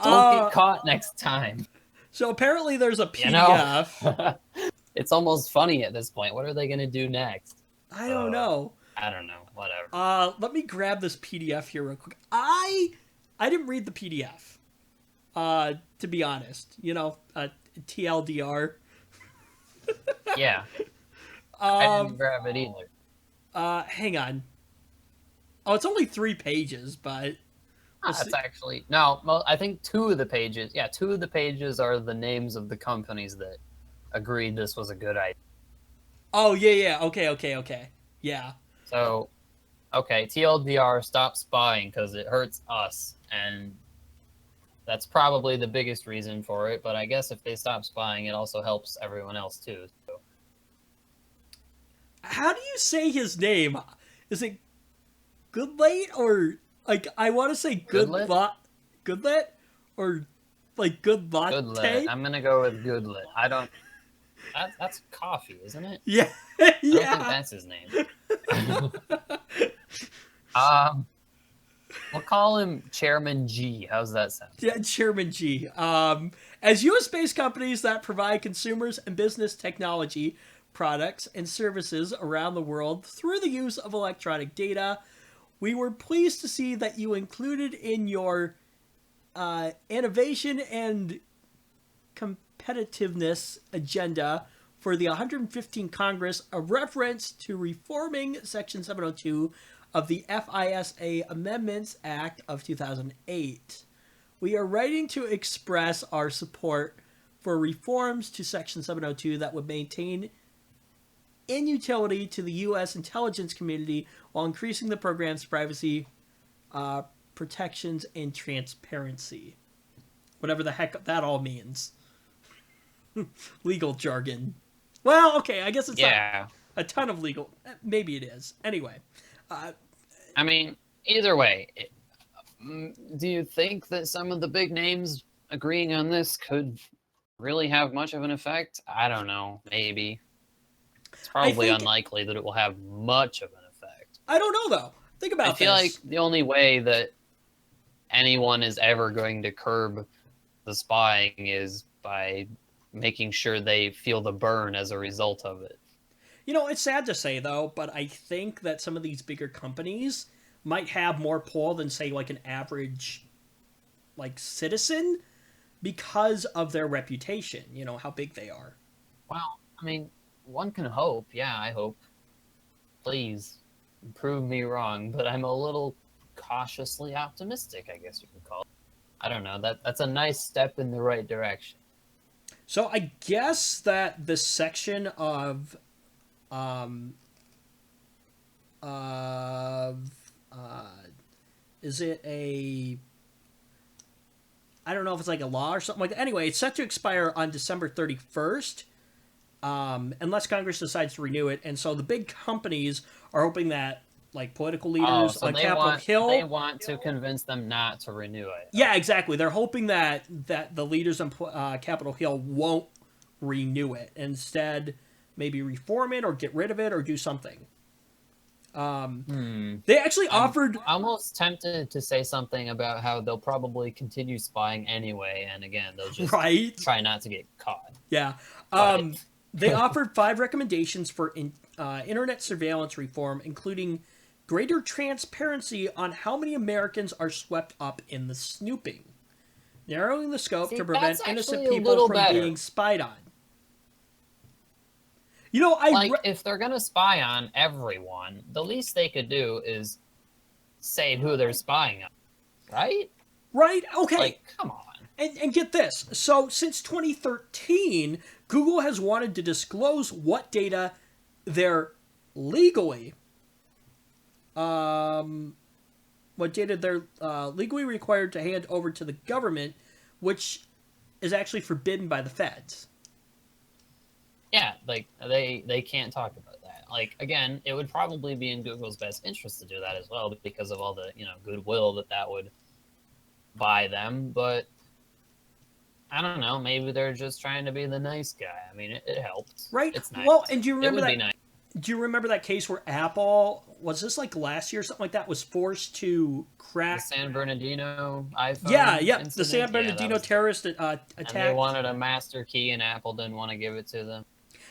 B: Don't get caught next time.
A: So apparently there's a PDF.
B: It's almost funny at this point. What are they going to do next?
A: I don't know.
B: I don't know. Whatever.
A: Let me grab this PDF here real quick. I didn't read the PDF. To be honest, TLDR.
B: Yeah. I didn't grab it either.
A: Hang on. Oh, it's only 3 pages, but
B: That's actually no. I think 2 of the pages. Yeah, 2 of the pages are the names of the companies that agreed this was a good idea.
A: Oh yeah. Okay. Yeah.
B: So, okay, TLDR, stop spying because it hurts us, and that's probably the biggest reason for it. But I guess if they stop spying, it also helps everyone else too. So.
A: How do you say his name? Is it Goodlate or like I want to say
B: Goodlet?
A: Goodlet or like Good Latte?
B: Goodlet. I'm gonna go with Goodlet. I don't. That's coffee, isn't it?
A: Yeah,
B: I don't think
A: yeah.
B: that's his name. We'll call him Chairman G. How's that sound?
A: Yeah, Chairman G. As U.S.-based companies that provide consumers and business technology products and services around the world through the use of electronic data, we were pleased to see that you included in your innovation and competitiveness agenda for the 115th Congress a reference to reforming Section 702 of the FISA Amendments Act of 2008. We are writing to express our support for reforms to Section 702 that would maintain inutility to the U.S. intelligence community while increasing the program's privacy protections and transparency. Whatever the heck that all means. Legal jargon. Well, okay, I guess it's not a ton of legal. Maybe it is. Anyway.
B: I mean, either way, do you think that some of the big names agreeing on this could really have much of an effect? I don't know. Maybe. It's probably unlikely that it will have much of an effect.
A: I don't know, though. Think about this.
B: I feel like the only way that anyone is ever going to curb the spying is by making sure they feel the burn as a result of it.
A: You know, it's sad to say, though, but I think that some of these bigger companies might have more pull than, say, like an average, like, citizen because of their reputation, you know, how big they are.
B: Well, I mean, one can hope. Yeah, I hope. Please, prove me wrong, but I'm a little cautiously optimistic, I guess you could call it. I don't know. That's a nice step in the right direction.
A: So I guess that the section of is it a, I don't know if it's like a law or something like that. Anyway, it's set to expire on December 31st, unless Congress decides to renew it. And so the big companies are hoping that, like, political leaders on Capitol Hill,
B: they want to convince them not to renew it.
A: Yeah, exactly. They're hoping that the leaders on Capitol Hill won't renew it. Instead, maybe reform it or get rid of it or do something. They actually offered...
B: I'm almost tempted to say something about how they'll probably continue spying anyway, and again, they'll just try not to get caught.
A: Yeah. They offered 5 recommendations for internet surveillance reform, including greater transparency on how many Americans are swept up in the snooping, narrowing the scope to prevent innocent people from being spied on. You know,
B: if they're gonna spy on everyone, the least they could do is say who they're spying on, right?
A: Right. Okay.
B: Like, come on.
A: And get this. So since 2013, Google has wanted to disclose what data they're legally required to hand over to the government, which is actually forbidden by the feds.
B: Yeah, like, they can't talk about that. Like, again, it would probably be in Google's best interest to do that as well because of all the, goodwill that would buy them, but I don't know, maybe they're just trying to be the nice guy. I mean, it helps.
A: Right.
B: It's nice.
A: Well, and do you remember
B: that?
A: Nice. Do you remember that case where Apple, was this like last year or something like that, was forced to crack
B: the San Bernardino iPhone?
A: Yeah,
B: incident?
A: The San Bernardino terrorist attack.
B: And they wanted a master key, and Apple didn't want to give it to them.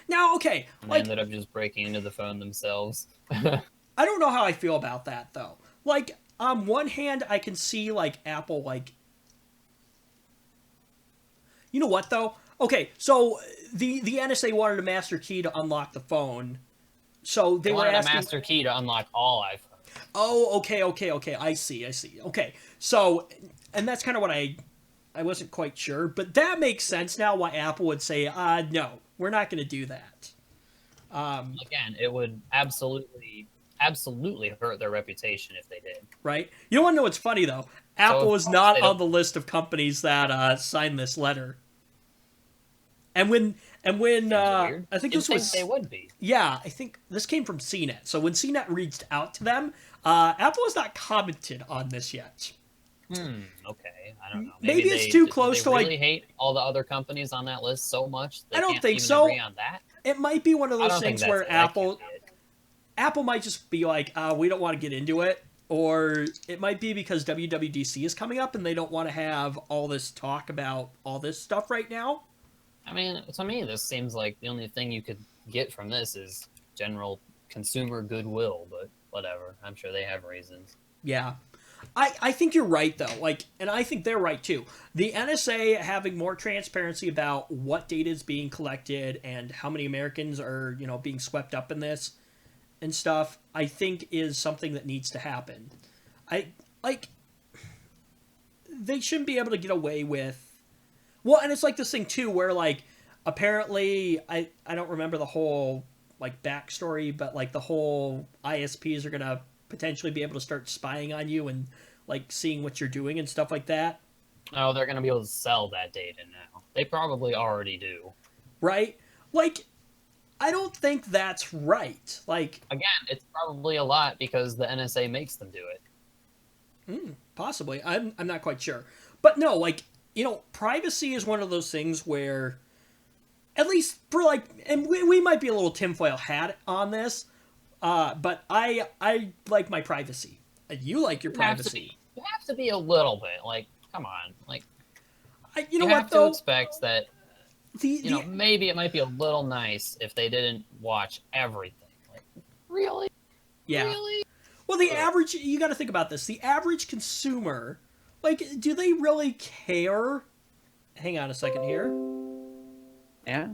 A: Now, okay,
B: and they ended up just breaking into the phone themselves.
A: I don't know how I feel about that though. Like, on one hand, I can see like Apple, like, you know what though? Okay, so the NSA wanted a master key to unlock the phone. So they
B: wanted
A: asking...
B: a master key to unlock all iPhones.
A: Oh, okay. I see. Okay, so, and that's kind of what I wasn't quite sure, but that makes sense now why Apple would say, no, we're not going to do that.
B: Again, it would absolutely hurt their reputation if they did.
A: Right? You want to know what's funny, though? Apple was not on the list of companies that signed this letter. And when I think this was...
B: they would be.
A: Yeah, I think this came from CNET. So when CNET reached out to them, Apple has not commented on this yet.
B: Okay. I don't know.
A: Maybe it's too close to
B: really hate all the other companies on that list so much
A: I don't think
B: even
A: so.
B: Agree on that?
A: It might be one of those things where Apple might just be like, we don't want to get into it. Or it might be because WWDC is coming up and they don't want to have all this talk about all this stuff right now.
B: I mean, to me, this seems like the only thing you could get from this is general consumer goodwill, but whatever. I'm sure they have reasons.
A: Yeah. I think you're right, though. Like, and I think they're right, too. The NSA having more transparency about what data is being collected and how many Americans are, being swept up in this and stuff, I think is something that needs to happen. they shouldn't be able to get away with. Well, and it's like this thing too, where like apparently I don't remember the whole like backstory, but like the whole ISPs are gonna potentially be able to start spying on you and like seeing what you're doing and stuff like that.
B: Oh, they're going to be able to sell that data now. They probably already do.
A: Right? Like, I don't think that's right. Like,
B: again, it's probably a lot because the NSA makes them do it.
A: Possibly. I'm not quite sure. But no, like, privacy is one of those things where, at least for like, and we might be a little tinfoil hat on this, but I like my privacy. You like your privacy.
B: You have to be a little bit. Like, come on. Like,
A: you
B: have to expect that, maybe it might be a little nice if they didn't watch everything. Like, really?
A: Yeah.
B: Really?
A: Well, the average, you got to think about this. The average consumer, like, do they really care? Hang on a second here.
B: Yeah.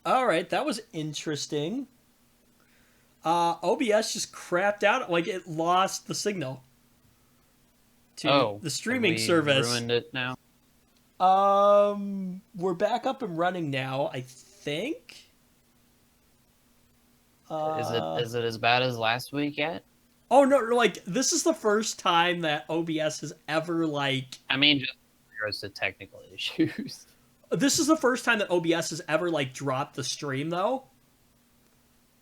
A: All right, that was interesting. OBS just crapped out, like it lost the signal to the streaming service.
B: Ruined it now.
A: We're back up and running now, I think.
B: Is it as bad as last week yet?
A: Oh no, like this is the first time that OBS has ever like.
B: I mean, just regards to technical issues.
A: This is the first time that OBS has ever like dropped the stream though.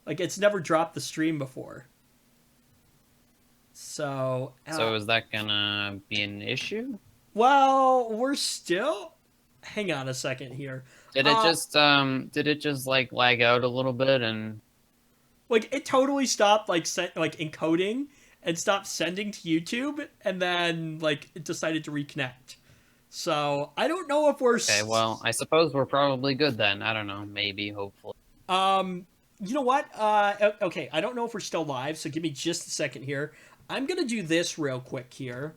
A: Like it's never dropped the stream before. So
B: is that gonna be an issue?
A: Well, we're still. Hang on a second here.
B: Did it just like lag out a little bit and?
A: Like it totally stopped like encoding and stopped sending to YouTube, and then like it decided to reconnect. So I don't know if we're.
B: Okay, well, I suppose we're probably good then. I don't know, maybe, hopefully.
A: You know what? Okay, I don't know if we're still live, so give me just a second here. I'm gonna do this real quick here.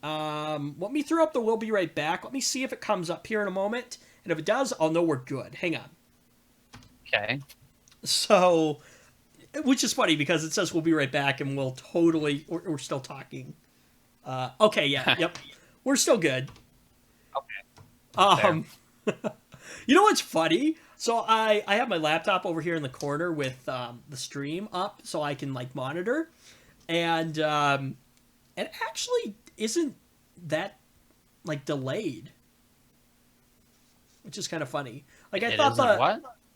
A: Let me throw up the "We'll be right back." Let me see if it comes up here in a moment, and if it does, I'll know we're good. Hang on.
B: Okay.
A: So, which is funny because it says we'll be right back, and we're still talking. Okay, yeah, yep, we're still good.
B: Okay.
A: You know what's funny? So I have my laptop over here in the corner with the stream up, so I can like monitor, and it actually isn't that like delayed, which is kind of funny. Like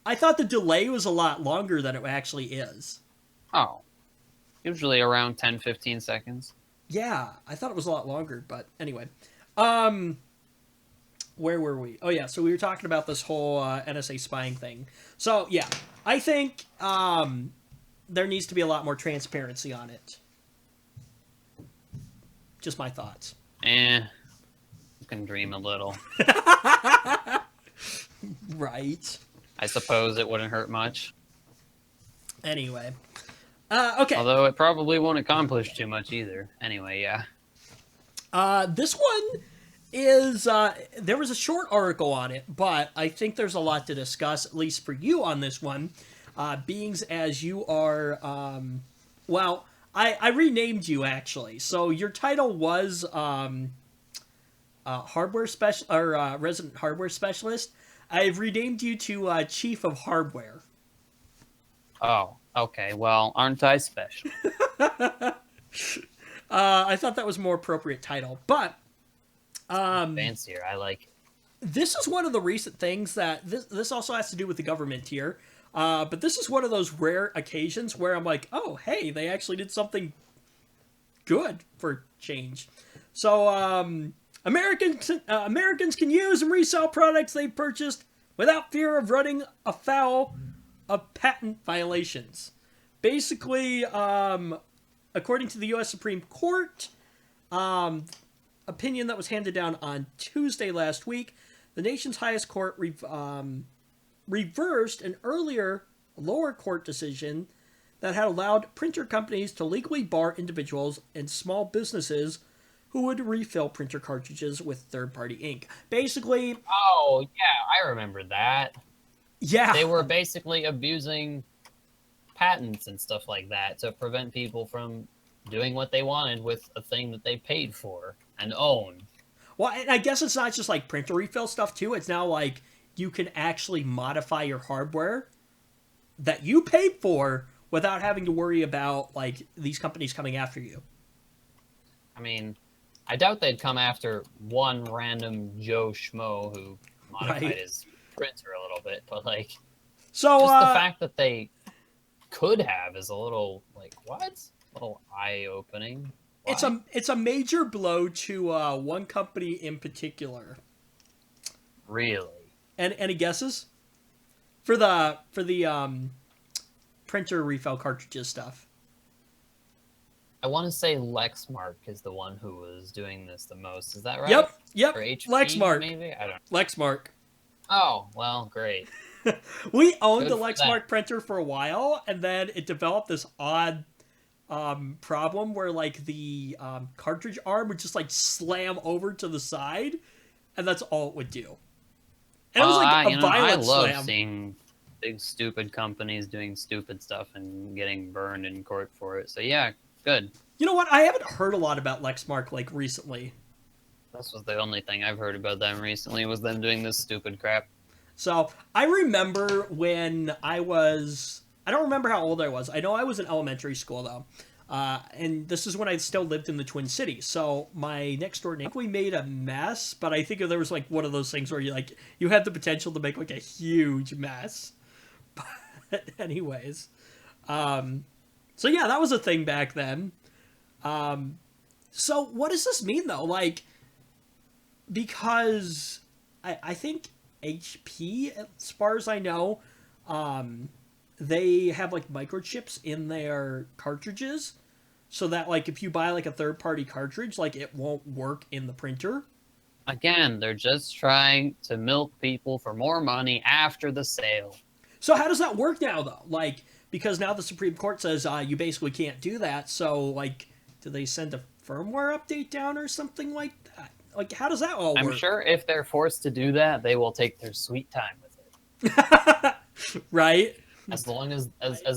A: I thought the delay was a lot longer than it actually is.
B: Oh. Usually around 10-15 seconds.
A: Yeah, I thought it was a lot longer, but anyway. Where were we? Oh yeah, so we were talking about this whole NSA spying thing. So yeah, I think there needs to be a lot more transparency on it. Just my thoughts.
B: You can dream a little.
A: Right.
B: I suppose it wouldn't hurt much.
A: Anyway. Okay.
B: Although it probably won't accomplish too much either. Anyway, yeah.
A: This one is, there was a short article on it, but I think there's a lot to discuss, at least for you on this one, being as you are, well, I renamed you actually. So your title was, hardware special, or, resident hardware specialist. I've renamed you to, chief of hardware.
B: Oh, okay. Well, aren't I special?
A: I thought that was a more appropriate title, but
B: fancier. I like it.
A: This is one of the recent things that this also has to do with the government here. But this is one of those rare occasions where I'm like, oh, hey, they actually did something good for change. So Americans can use and resell products they purchased without fear of running afoul of patent violations. Basically, according to the U.S. Supreme Court, opinion that was handed down on Tuesday last week, the nation's highest court reversed an earlier lower court decision that had allowed printer companies to legally bar individuals and small businesses who would refill printer cartridges with third-party ink. Basically...
B: Oh, yeah, I remember that.
A: Yeah.
B: They were basically abusing patents and stuff like that to prevent people from doing what they wanted with a thing that they paid for. and own.
A: Well, and I guess it's not just like printer refill stuff too. It's now like you can actually modify your hardware that you paid for without having to worry about like these companies coming after you.
B: I mean, I doubt they'd come after one random Joe Schmo who modified his printer a little bit, but like,
A: so
B: just the fact that they could have is a little like what? A little eye-opening. Why?
A: it's a major blow to one company in particular.
B: Really?
A: And any guesses for the printer refill cartridges stuff?
B: I want to say Lexmark is the one who was doing this the most. Is that right?
A: Yep.
B: Or HP,
A: Lexmark.
B: maybe? I don't know.
A: Lexmark.
B: Oh, well, great.
A: We owned
B: Good
A: the
B: for
A: Lexmark
B: them.
A: printer for a while, and then it developed this odd problem where like the cartridge arm would just like slam over to the side, and that's all it would do. And it was like a
B: I
A: violent
B: love
A: slam.
B: seeing big stupid companies doing stupid stuff and getting burned in court for it. So yeah, good.
A: You know what? I haven't heard a lot about Lexmark like recently.
B: This was the only thing I've heard about them recently was them doing this stupid crap.
A: So I remember when I don't remember how old I was. I know I was in elementary school though. And this is when I still lived in the Twin Cities. So my next door neighbor, we made a mess, but I think there was like one of those things where you had the potential to make like a huge mess. But anyways, so yeah, that was a thing back then. So what does this mean though? Like, because I think HP, as far as I know, they have like microchips in their cartridges, so that like if you buy like a third party cartridge, like it won't work in the printer.
B: Again, they're just trying to milk people for more money after the sale.
A: So how does that work now though? Like, because now the Supreme Court says you basically can't do that. So like, do they send a firmware update down or something like that? Like, how does that all work?
B: I'm sure if they're forced to do that, they will take their sweet time with it.
A: Right?
B: As long as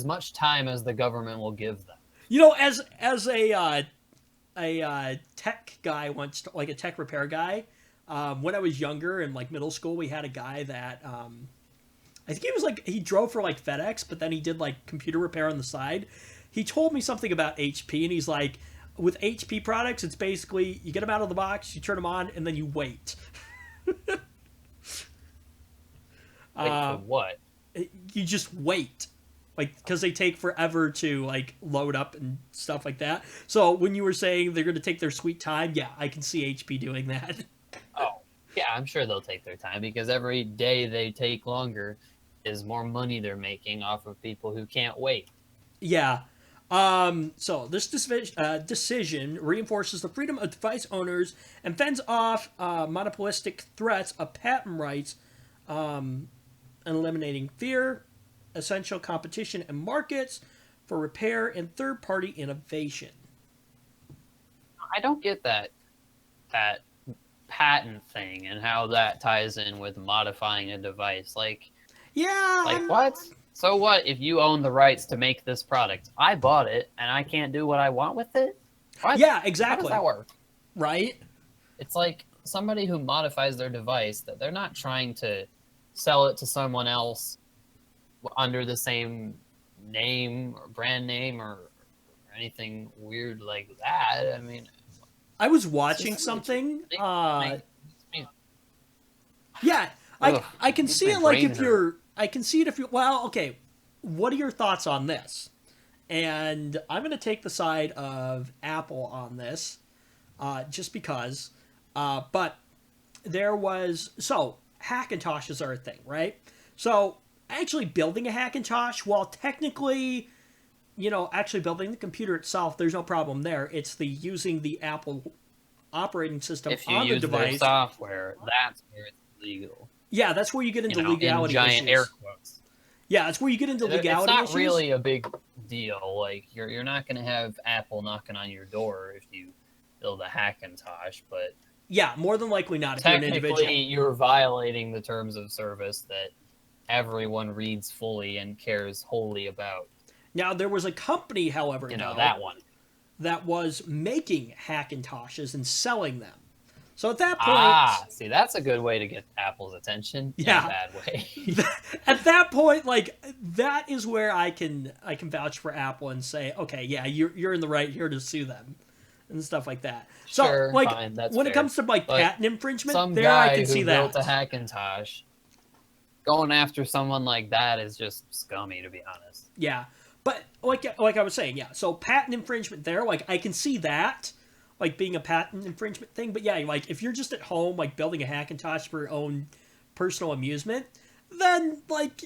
B: much time as the government will give them.
A: You know, as a tech guy once, like a tech repair guy, when I was younger in like middle school, we had a guy that I think he was like he drove for like FedEx, but then he did like computer repair on the side. He told me something about HP, and he's like, with HP products, it's basically you get them out of the box, you turn them on, and then you wait.
B: Wait for what?
A: You just wait, like, because they take forever to like load up and stuff like that. So when you were saying they're going to take their sweet time, yeah, I can see HP doing that.
B: Oh, yeah, I'm sure they'll take their time because every day they take longer is more money they're making off of people who can't wait.
A: Yeah. So this decision reinforces the freedom of device owners and fends off monopolistic threats of patent rights, and eliminating fear, essential competition and markets for repair and third-party innovation.
B: I don't get that patent thing and how that ties in with modifying a device. Like
A: Yeah.
B: what? So what if you own the rights to make this product? I bought it and I can't do what I want with it? What?
A: Yeah, exactly.
B: How does that work?
A: Right?
B: It's like somebody who modifies their device that they're not trying to sell it to someone else under the same name or brand name or anything weird like that. I mean,
A: I was watching something. Yeah, I can see it. Like if you're, I can see it if you. Well, okay. What are your thoughts on this? And I'm going to take the side of Apple on this, just because. But there was Hackintoshes are a thing, right? So actually building a Hackintosh, while technically, actually building the computer itself, there's no problem there. It's the using the Apple operating system on the device. If you use
B: their software, that's where it's legal.
A: Yeah, that's where you get into legality
B: in giant
A: issues.
B: Air quotes.
A: Yeah, that's where you get into legality issues.
B: It's not really a big deal. Like you're not going to have Apple knocking on your door if you build a Hackintosh, but
A: yeah, more than likely not. If you're an individual,
B: technically, you're violating the terms of service that everyone reads fully and cares wholly about.
A: Now, there was a company, however,
B: that one.
A: that was making Hackintoshes and selling them. So at that point,
B: see, that's a good way to get Apple's attention in a
A: yeah,
B: bad way.
A: at that point, like that is where I can vouch for Apple and say, okay, yeah, you're in the right here to sue them and stuff like that. So
B: Sure,
A: like
B: fine, that's
A: when
B: fair.
A: it comes to like
B: But
A: patent infringement,
B: some
A: there I
B: guy
A: can see
B: who
A: that.
B: built a Hackintosh, going after someone like that is just scummy, to be honest.
A: Yeah, but like I was saying, yeah. So patent infringement there, like I can see that, like being a patent infringement thing. But yeah, like if you're just at home, like building a Hackintosh for your own personal amusement, then like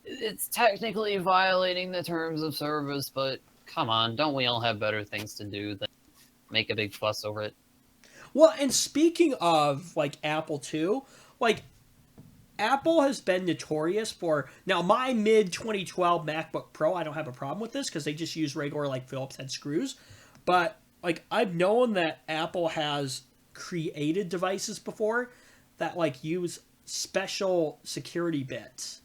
B: It's technically violating the terms of service, but come on, don't we all have better things to do than make a big fuss over it?
A: well. And speaking of like Apple too, like Apple has been notorious for now my mid 2012 MacBook Pro. I don't have a problem with this because they just use regular like Phillips head screws, but like I've known that Apple has created devices before that like use special security bits.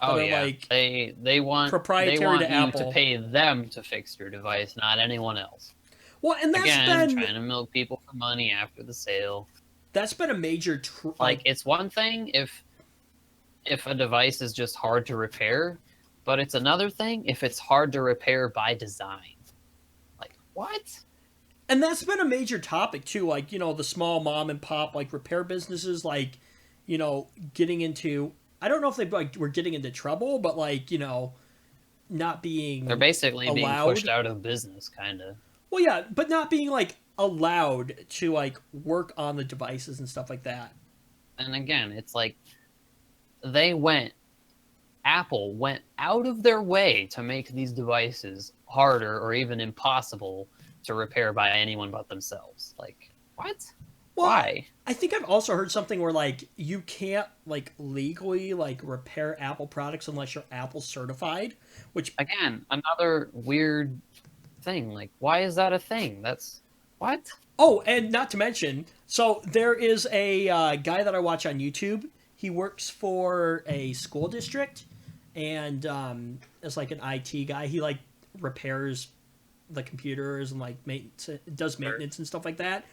B: Oh
A: that are,
B: yeah,
A: like
B: they want
A: proprietary to
B: you
A: Apple.
B: to pay them to fix your device, not anyone else.
A: Well, and that's
B: Again,
A: been
B: trying to milk people for money after the sale.
A: a major
B: Like it's one thing if a device is just hard to repair, but it's another thing if it's hard to repair by design. Like what?
A: and that's been a major topic too. Like the small mom and pop like repair businesses, like getting into. I don't know if they like were getting into trouble, but like not being
B: They're basically
A: allowed.
B: being pushed out of business, kind of.
A: Well, yeah, but not being like allowed to like work on the devices and stuff like that.
B: And again, it's like Apple went out of their way to make these devices harder or even impossible to repair by anyone but themselves. Like, what?
A: Well,
B: why?
A: I think I've also heard something where like you can't like legally like repair Apple products unless you're Apple certified, which
B: Again, another weird thing. Like, why is that a thing? That's what?
A: oh, and not to mention, so there is a guy that I watch on YouTube. He works for a school district, and as like an IT guy, he like repairs the computers and like does maintenance and stuff like that.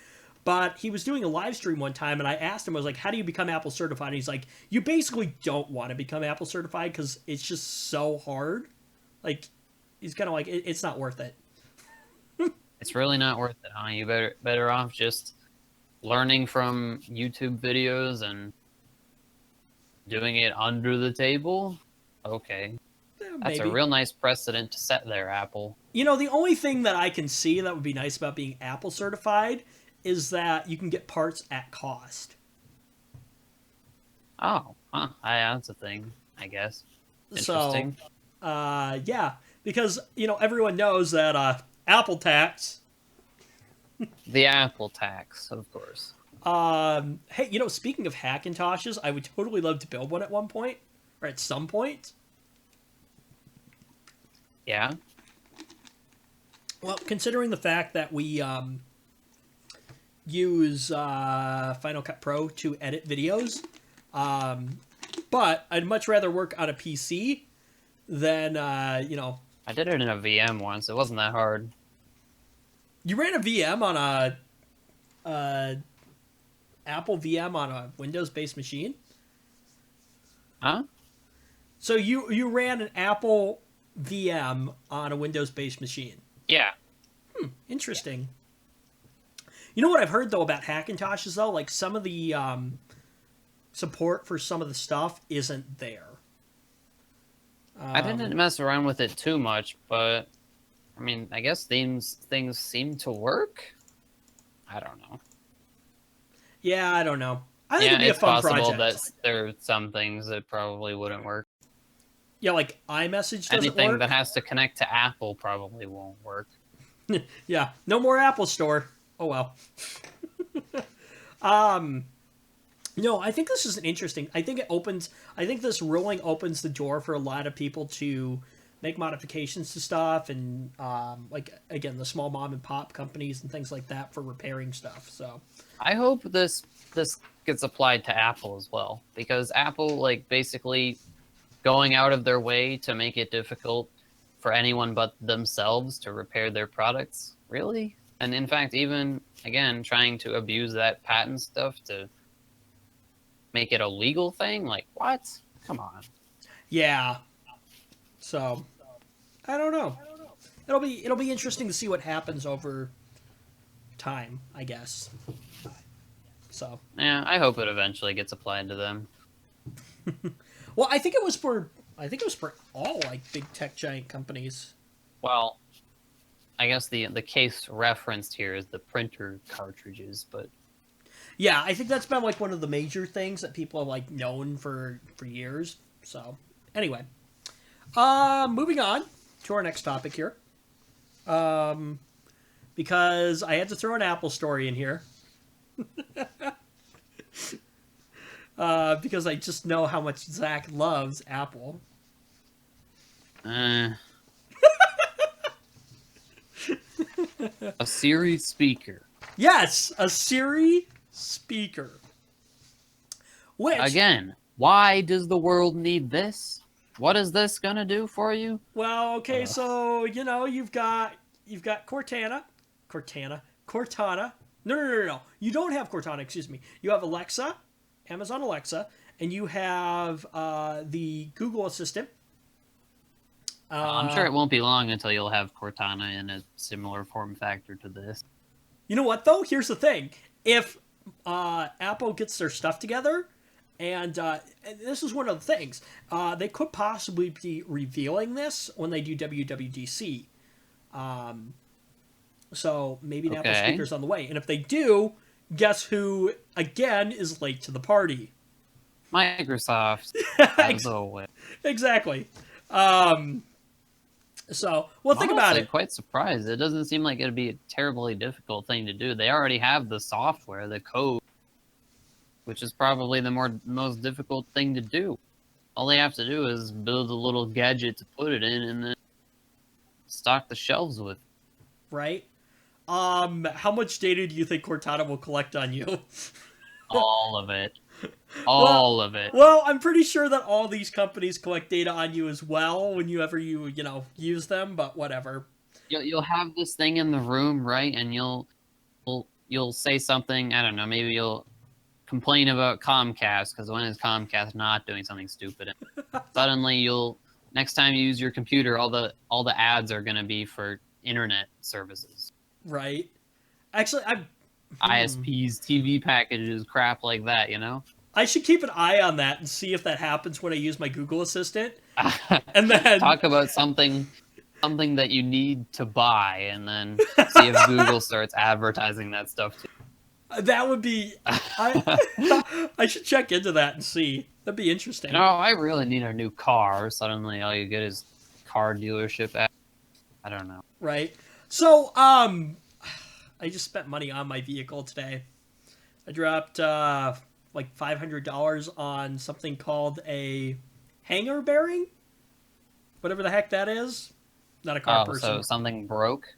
A: But he was doing a live stream one time, and I asked him, I was like, how do you become Apple certified? And he's like, you basically don't want to become Apple certified because it's just so hard. Like, he's kind of like, it's not worth it.
B: It's really not worth it, huh? You better off just learning from YouTube videos and doing it under the table. Okay. That's
A: Maybe.
B: a real nice precedent to set there, Apple.
A: The only thing that I can see that would be nice about being Apple certified is that you can get parts at cost.
B: Oh, huh. That's a thing, I guess. Interesting.
A: So, yeah, because everyone knows that Apple tax.
B: The Apple tax, of course.
A: Hey, speaking of Hackintoshes, I would totally love to build one at one point or at some point.
B: Yeah.
A: Well, considering the fact that we use Final Cut Pro to edit videos, but I'd much rather work on a PC than
B: I did it in a VM once. It wasn't that hard.
A: You ran a VM on a Apple VM on a Windows-based machine?
B: Huh?
A: So you ran an Apple VM on a Windows-based machine?
B: Yeah.
A: Interesting. Yeah. You know what I've heard, though, about Hackintoshes, though? Like, some of the support for some of the stuff isn't there.
B: I didn't mess around with it too much, but, I mean, I guess things seem to work? I don't know.
A: Yeah, I don't know. I think it'd be a fun project.
B: It's possible that there are some things that probably wouldn't work.
A: Yeah, like iMessage doesn't
B: Anything
A: work.
B: that has to connect to Apple probably won't work.
A: Yeah, no more Apple Store. Oh well. No, I think this is an interesting. I think this ruling opens the door for a lot of people to make modifications to stuff, and like again, the small mom and pop companies and things like that for repairing stuff. So
B: I hope this gets applied to Apple as well, because Apple, like, basically going out of their way to make it difficult for anyone but themselves to repair their products? Really? And in fact, even, again, trying to abuse that patent stuff to make it a legal thing? Like, what? Come on.
A: Yeah. So, I don't know. It'll be interesting to see what happens over time, I guess. So.
B: Yeah, I hope it eventually gets applied to them.
A: Well, I think it was for all like big tech giant companies.
B: Well, I guess the case referenced here is the printer cartridges, but
A: Yeah, I think that's been like one of the major things that people have like known for years. So, anyway, moving on to our next topic here. Because I had to throw an Apple story in here. Because I just know how much Zach loves Apple.
B: a Siri speaker.
A: Yes, a Siri speaker. Which,
B: Again, why does the world need this? What is this gonna do for you?
A: well, okay, so you know you've got Cortana. No. You don't have Cortana. Excuse me. You have Alexa, Amazon Alexa, and you have the Google Assistant.
B: I'm sure it won't be long until you'll have Cortana in a similar form factor to this.
A: You know what though? Here's the thing: if Apple gets their stuff together, and this is one of the things, they could possibly be revealing this when they do WWDC. So maybe an Apple speaker's on the way, and if they do, guess who again is late to the party?
B: Microsoft, as always.
A: Exactly. So, well, think about it.
B: Quite surprised. It doesn't seem like it'd be a terribly difficult thing to do. They already have the software, the code, which is probably the most difficult thing to do. All they have to do is build a little gadget to put it in, and then stock the shelves with.
A: Right. How much data do you think Cortana will collect on you?
B: All of it. All of it.
A: Well, I'm pretty sure that all these companies collect data on you as well whenever you use them, but whatever.
B: You'll have this thing in the room, right? And you'll say something, I don't know, maybe you'll complain about Comcast, because when is Comcast not doing something stupid? And suddenly next time you use your computer, all the ads are going to be for internet services.
A: Right. Actually,
B: ISPs, TV packages, crap like that, you know?
A: I should keep an eye on that and see if that happens when I use my Google Assistant. And then
B: talk about something that you need to buy, and then see if Google starts advertising that stuff too.
A: That would be... I should check into that and see. That'd be interesting.
B: No, I really need a new car. Suddenly all you get is car dealership ads. I don't know.
A: Right. So, I just spent money on my vehicle today. I dropped like $500 on something called a hanger bearing, whatever the heck that is. Not a car person.
B: So something broke?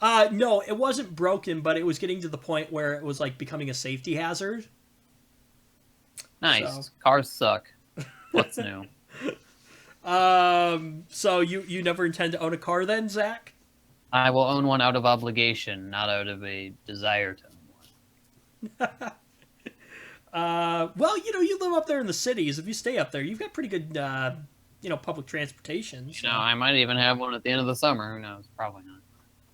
A: No, it wasn't broken, but it was getting to the point where it was like becoming a safety hazard.
B: Nice. So. Cars suck. What's new?
A: So you never intend to own a car then, Zach?
B: I will own one out of obligation, not out of a desire to own one.
A: Well, you live up there in the cities. If you stay up there, you've got pretty good, public transportation. So.
B: I might even have one at the end of the summer. Who knows? Probably not.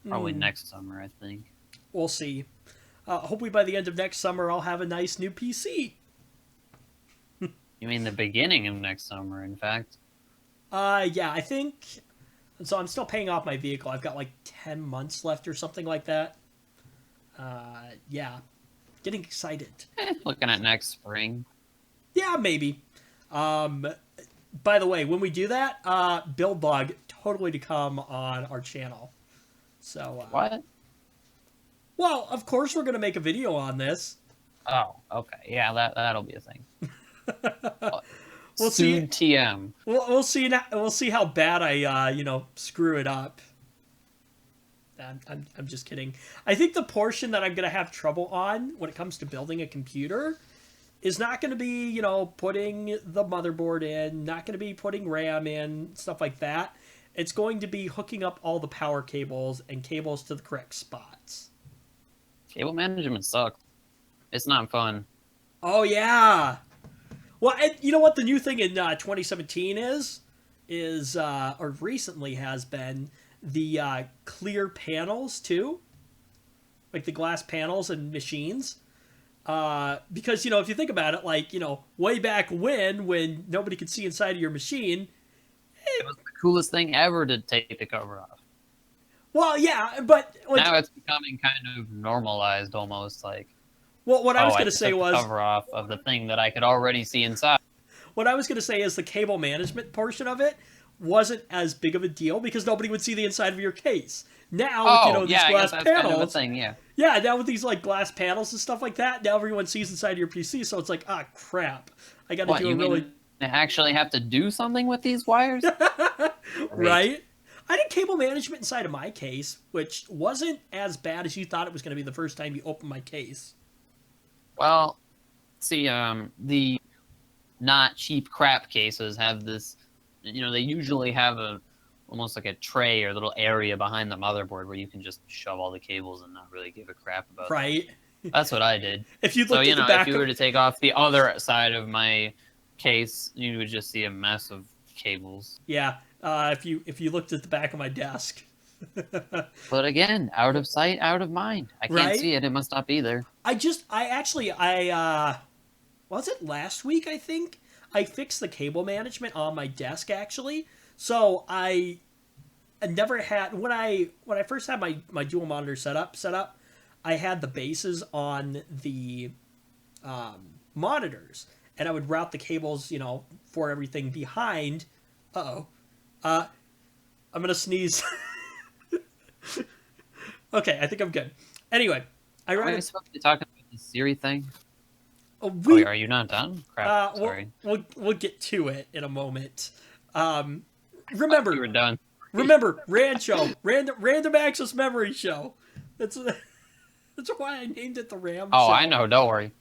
B: Probably next summer, I think.
A: We'll see. Hopefully by the end of next summer, I'll have a nice new PC.
B: You mean the beginning of next summer, in fact?
A: Yeah, I think... So I'm still paying off my vehicle. I've got like 10 months left or something like that. Yeah. Getting excited.
B: Looking at next spring.
A: Yeah, maybe. By the way, when we do that, build log totally to come on our channel. So
B: what?
A: Well, of course we're gonna make a video on this.
B: Oh, okay. Yeah, that'll be a thing.
A: We'll
B: Soon see. TM.
A: We'll see. We'll see how bad I screw it up. I'm just kidding. I think the portion that I'm gonna have trouble on when it comes to building a computer is not gonna be putting the motherboard in, not gonna be putting RAM in, stuff like that. It's going to be hooking up all the power cables and cables to the correct spots.
B: Cable management sucks. It's not fun.
A: Oh yeah. Well, and you know what the new thing in 2017 is or recently has been the clear panels too, like the glass panels and machines. Because if you think about it, like way back when nobody could see inside of your machine.
B: It was the coolest thing ever to take the cover off.
A: Well, yeah, but
B: now it's becoming kind of normalized, almost like.
A: Well, what I was going to
B: took
A: say
B: the
A: was
B: cover off of the thing that I could already see inside.
A: What I was going to say is the cable management portion of it wasn't as big of a deal because nobody would see the inside of your case. Now, with, these glass panels,
B: kind of a thing, yeah.
A: Yeah, now with these like glass panels and stuff like that, now everyone sees inside of your PC. So it's like, crap, I got to do a really.
B: I actually have to do something with these wires,
A: right? I did cable management inside of my case, which wasn't as bad as you thought it was going to be the first time you opened my case.
B: Well, see, the not cheap crap cases have this, they usually have almost like a tray or little area behind the motherboard where you can just shove all the cables and not really give a crap about it.
A: Right.
B: That's what I did.
A: If you looked at the back
B: if you were to take off the other side of my case, you would just see a mess of cables.
A: Yeah. If you looked at the back of my desk.
B: But again, out of sight, out of mind. I can't see it. It must not be there.
A: Was it last week, I think? I fixed the cable management on my desk, actually. So I never had, when I first had my dual monitor set up, I had the bases on the monitors. And I would route the cables, for everything behind. I'm going to sneeze. Okay, I think I'm good. Anyway,
B: Are we supposed to be talking about the Siri thing? Are you not done? Crap, sorry.
A: We'll get to it in a moment. Remember,
B: you were done.
A: Remember, Random Access Memory Show. That's why I named it the RAM Show.
B: I know. Don't worry.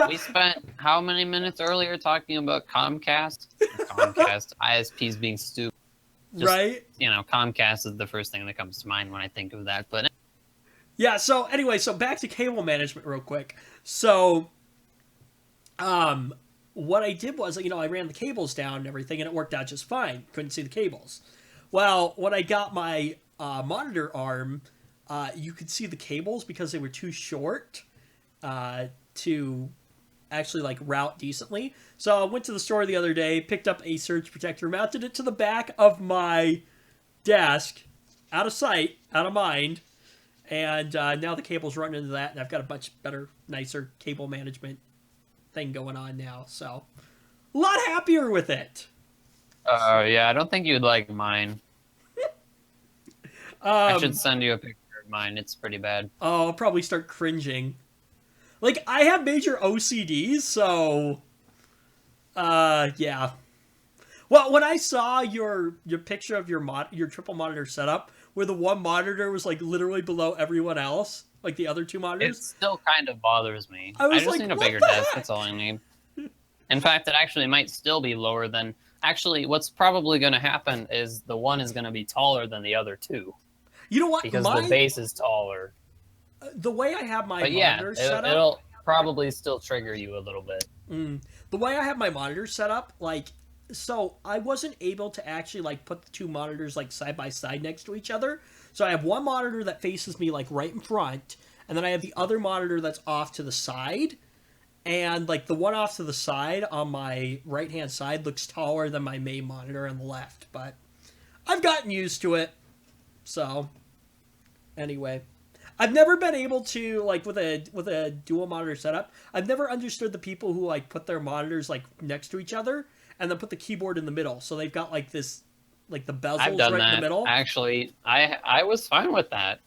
B: We spent how many minutes earlier talking about Comcast? ISPs being stupid.
A: Right?
B: Comcast is the first thing that comes to mind when I think of that. But
A: yeah. So anyway, back to cable management real quick. So, what I did was, I ran the cables down and everything, and it worked out just fine. Couldn't see the cables. Well, when I got my monitor arm, you could see the cables because they were too short to actually route decently. So I went to the store the other day, picked up a surge protector, mounted it to the back of my desk, out of sight, out of mind, and now the cable's running into that, and I've got a much better, nicer cable management thing going on now. So a lot happier with it.
B: Yeah, I don't think you'd like mine. I should send you a picture of mine. It's pretty bad.
A: Oh, I'll probably start cringing. I have major OCDs, so yeah. Well, when I saw your picture of your triple monitor setup, where the one monitor was literally below everyone else, the other two monitors,
B: it still kind of bothers me.
A: I
B: just need a bigger desk. That's all I need. In fact, it actually might still be lower than. Actually, what's probably going to happen is the one is going to be taller than the other two.
A: You know what?
B: Because the base is taller.
A: The way I have my monitor set up,
B: it'll probably still trigger you a little bit.
A: The way I have my monitor set up, so I wasn't able to actually put the two monitors side by side next to each other. So I have one monitor that faces me right in front, and then I have the other monitor that's off to the side. And the one off to the side on my right hand side looks taller than my main monitor on the left, but I've gotten used to it. So anyway, I've never been able to with a dual monitor setup. I've never understood the people who put their monitors next to each other and then put the keyboard in the middle. So they've got this the bezels
B: I've done
A: right
B: that.
A: in the middle.
B: Actually, I was fine with that.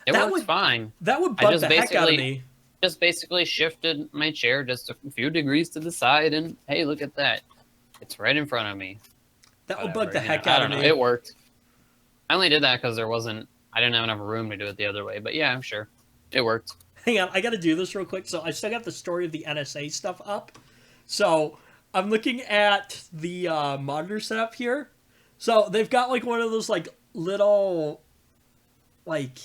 B: It worked fine.
A: That would bug the heck out of me.
B: Just basically shifted my chair just a few degrees to the side, and hey, look at that. It's right in front of me.
A: That would bug the heck out of me.
B: It worked. I only did that because I didn't have enough room to do it the other way, but yeah, I'm sure. It worked.
A: Hang on, I gotta do this real quick. So I still got the story of the NSA stuff up. So I'm looking at the monitor setup here. So they've got like one of those like little like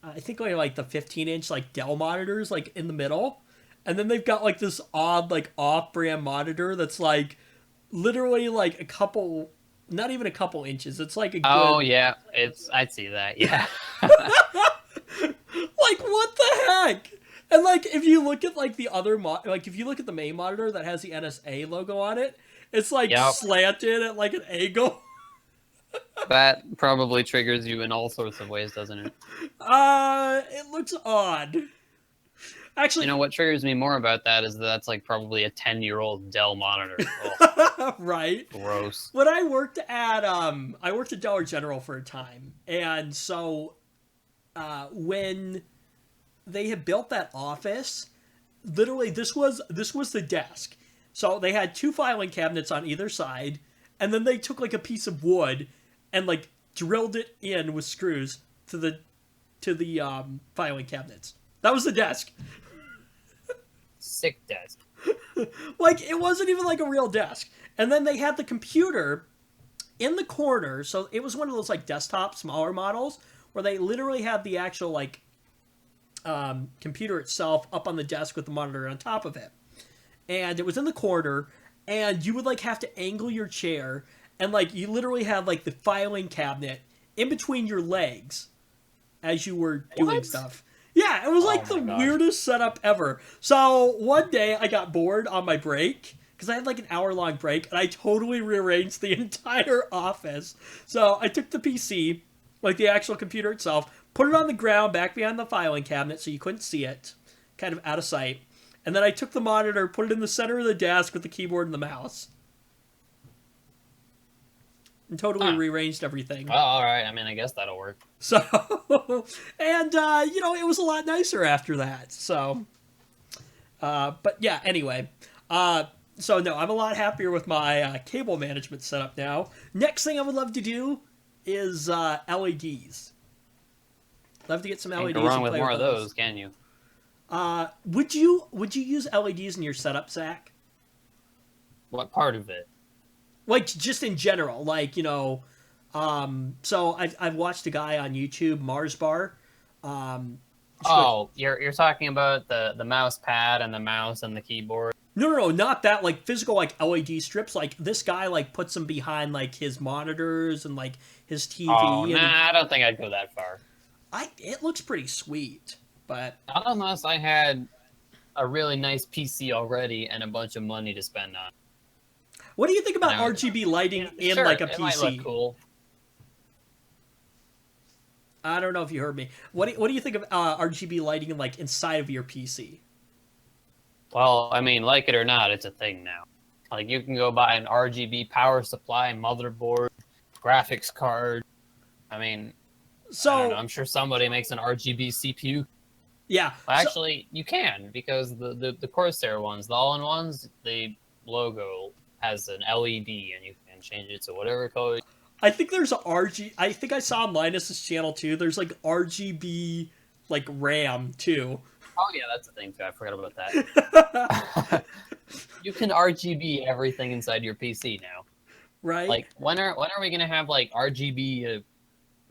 A: I think like the 15-inch like Dell monitors like in the middle, and then they've got like this odd like off-brand monitor that's like literally like a couple, not even a couple inches. It's like a
B: Oh
A: good
B: yeah, it's I see that. Yeah.
A: like what the heck? And like if you look at like the other like if you look at the main monitor that has the NSA logo on it, it's like
B: Yep.
A: slanted at like an angle.
B: That probably triggers you in all sorts of ways, doesn't it?
A: It looks odd.
B: You
A: Actually,
B: know what triggers me more about that is that's like probably a 10-year-old Dell monitor. Oh,
A: right.
B: gross.
A: When I worked at Dollar General for a time, and so when they had built that office, literally this was the desk. So they had two filing cabinets on either side, and then they took like a piece of wood and like drilled it in with screws to the filing cabinets. That was the desk.
B: Sick desk.
A: Like it wasn't even like a real desk. And then they had the computer in the corner, so it was one of those like desktop smaller models where they literally had the actual like computer itself up on the desk with the monitor on top of it. And it was in the corner, and you would like have to angle your chair, and like you literally had like the filing cabinet in between your legs as you were doing
B: What?
A: stuff. Yeah, it was like
B: Oh
A: the
B: my gosh.
A: weirdest setup ever. So one day I got bored on my break because I had like an hour-long break, and I totally rearranged the entire office. So I took the PC, like the actual computer itself, put it on the ground back behind the filing cabinet so you couldn't see it, kind of out of sight. And then I took the monitor, put it in the center of the desk with the keyboard and the mouse. And totally rearranged everything.
B: Oh, all right. I mean, I guess that'll work.
A: So, and, it was a lot nicer after that. So, but yeah, anyway. So, no, I'm a lot happier with my cable management setup now. Next thing I would love to do is LEDs. Love to get some LEDs.
B: Can't go wrong
A: and
B: with
A: play
B: more
A: with
B: of those, can you?
A: Would you use LEDs in your setup, Zach?
B: What part of it?
A: Like just in general, like so I've watched a guy on YouTube, Mars Bar.
B: Oh, you're talking about the mouse pad and the mouse and the keyboard.
A: No, not that. Like physical, like LED strips. Like this guy, like puts them behind like his monitors and like his TV.
B: Oh,
A: and
B: nah, I don't think I'd go that far.
A: it looks pretty sweet, but
B: Not unless I had a really nice PC already and a bunch of money to spend on.
A: what do you think about
B: No.
A: RGB lighting in
B: Sure,
A: like a
B: it might look
A: PC?
B: cool.
A: I don't know if you heard me. What do you think of RGB lighting in like inside of your PC?
B: Well, I mean, like it or not, it's a thing now. Like you can go buy an RGB power supply, motherboard, graphics card. I mean, I don't
A: So
B: know, I'm sure somebody makes an RGB CPU.
A: yeah,
B: Well,
A: so-
B: actually, you can because the Corsair ones, the all-in-ones, the logo has an LED and you can change it to whatever color.
A: I think there's a RG. I think I saw on Linus's channel too. There's like RGB like RAM too.
B: Oh yeah, that's a thing too. I forgot about that. You can RGB everything inside your PC now.
A: Right?
B: Like when are we gonna have like RGB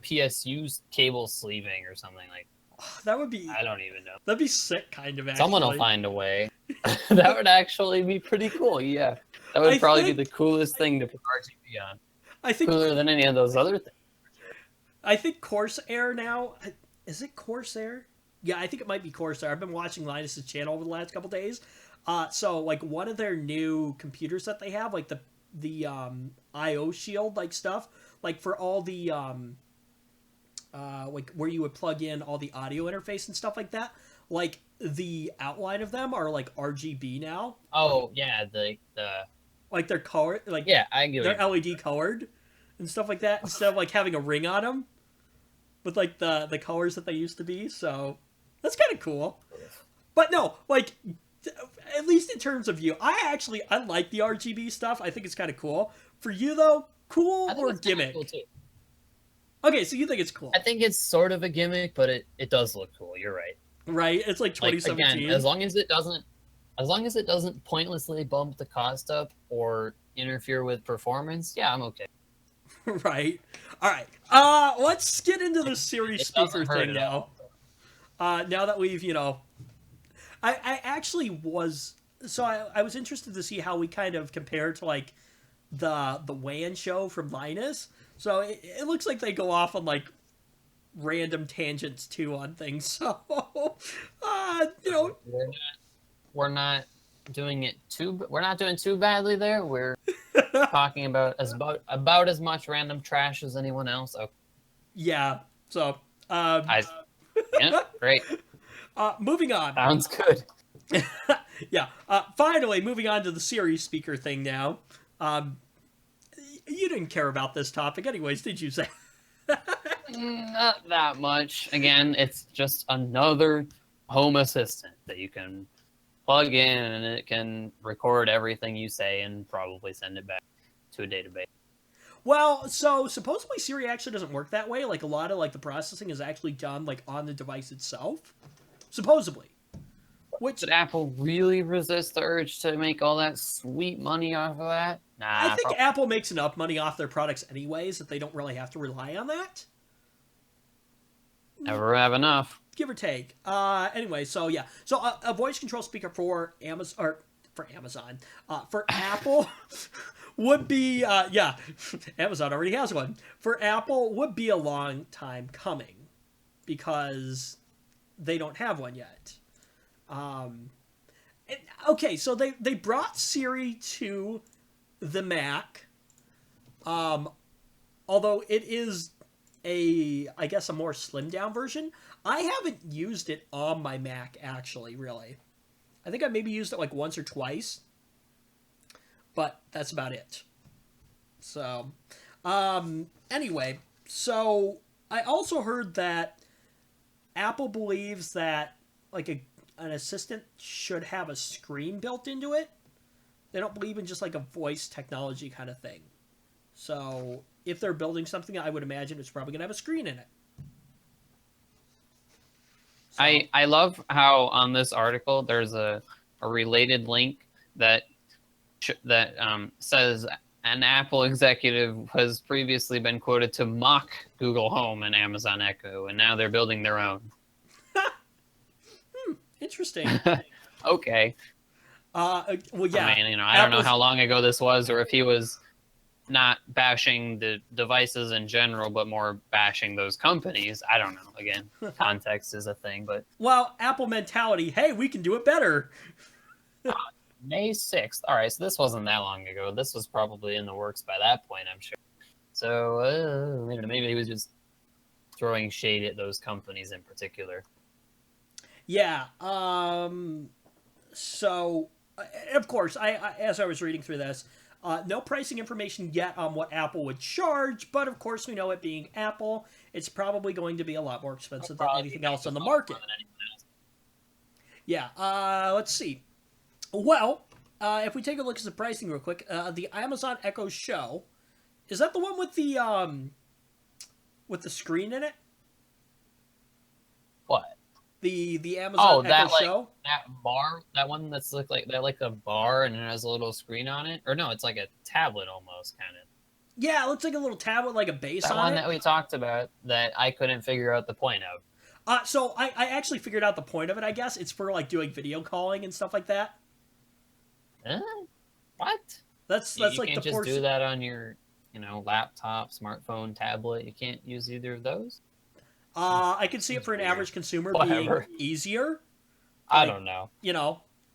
B: PSU cable sleeving or something like?
A: that would be
B: I don't even know.
A: that'd be sick, kind of. Actually.
B: Someone will find a way. That would actually be pretty cool. Yeah, that would
A: I
B: probably
A: think-
B: be the coolest thing to put RGB on.
A: I think
B: Cooler than any of those other things.
A: I think Corsair now. Is it Corsair? Yeah, I think it might be Corsair. I've been watching Linus's channel over the last couple days. So like one of their new computers that they have, like the IO Shield like stuff, like for all the like where you would plug in all the audio interface and stuff like that. Like the outline of them are like RGB now.
B: Oh yeah, the
A: Like they're colored, like
B: yeah, I get
A: they're
B: it.
A: LED colored and stuff like that instead of like having a ring on them with like the colors that they used to be. So that's kind of cool. But no, like at least in terms of you, I like the RGB stuff. I think it's kind of cool. For you though, cool
B: I think
A: or
B: it's kinda
A: gimmick?
B: cool, too.
A: Okay, so you think it's cool,
B: I think it's sort of a gimmick, but it does look cool. You're right.
A: right? It's like
B: Like
A: 2017.
B: again, as long as it doesn't pointlessly bump the cost up or interfere with performance, yeah, I'm okay.
A: Right. All right. Let's get into the Siri
B: It
A: speaker
B: doesn't hurt
A: thing
B: at
A: now.
B: all.
A: Now that we've, I actually was so I was interested to see how we kind of compare to like the WAN show from Linus. So it looks like they go off on like random tangents too on things. So, you know,
B: We're not doing it too. We're not doing too badly there. We're talking about as much random trash as anyone else. Okay.
A: yeah. So, um,
B: I, yeah, great.
A: moving on.
B: Sounds good.
A: Yeah. Finally, moving on to the Siri speaker thing now. Um, you didn't care about this topic, anyways, did you? Say?
B: Not that much. Again, it's just another home assistant that you can plug in and it can record everything you say and probably send it back to a database.
A: Well, so supposedly Siri actually doesn't work that way. Like a lot of like the processing is actually done like on the device itself. Supposedly. Which
B: Did Apple really resist the urge to make all that sweet money off of that?
A: I
B: Nah,
A: think
B: probably
A: Apple makes enough money off their products anyways that they don't really have to rely on that.
B: never have enough.
A: Give or take. Anyway, so yeah. So a voice control speaker for Amazon or for Amazon. For Apple would be yeah. Amazon already has one. For Apple would be a long time coming because they don't have one yet. Okay, so they brought Siri to the Mac, although it is I guess a more slimmed down version. I haven't used it on my Mac actually, really. I think I maybe used it like once or twice, but that's about it. So, anyway, so I also heard that Apple believes that like an assistant should have a screen built into it. They don't believe in just like a voice technology kind of thing. So if they're building something, I would imagine it's probably gonna have a screen in it. So,
B: I love how on this article there's a related link that says an Apple executive has previously been quoted to mock Google Home and Amazon Echo, and now they're building their own.
A: interesting.
B: Okay.
A: Well, yeah.
B: I mean, I don't know
A: Apple's
B: how long ago this was, or if he was not bashing the devices in general, but more bashing those companies. I don't know. Again, context is a thing, but
A: well, Apple mentality. Hey, we can do it better.
B: May 6th. All right, so this wasn't that long ago. This was probably in the works by that point, I'm sure. So maybe he was just throwing shade at those companies in particular.
A: Yeah. So, of course, I as I was reading through this, no pricing information yet on what Apple would charge, but of course we know it being Apple, it's probably going to be a lot more expensive than anything else on the market. Yeah. Let's see. Well, if we take a look at the pricing real quick, the Amazon Echo Show, is that the one with the screen in it?
B: What?
A: The Amazon Echo Show?
B: That bar, that one that's like a bar and it has a little screen on it, or no, it's like a tablet almost kind of.
A: Yeah, it looks like a little tablet, like a base
B: That
A: on
B: one
A: it.
B: that we talked about that I couldn't figure out the point of.
A: So I actually figured out the point of it. I guess it's for like doing video calling and stuff like that.
B: What?
A: That's
B: You
A: like
B: can't
A: the
B: just
A: portion.
B: do that on your, laptop, smartphone, tablet. You can't use either of those.
A: I can see it for an average consumer
B: Whatever.
A: being easier.
B: I don't know.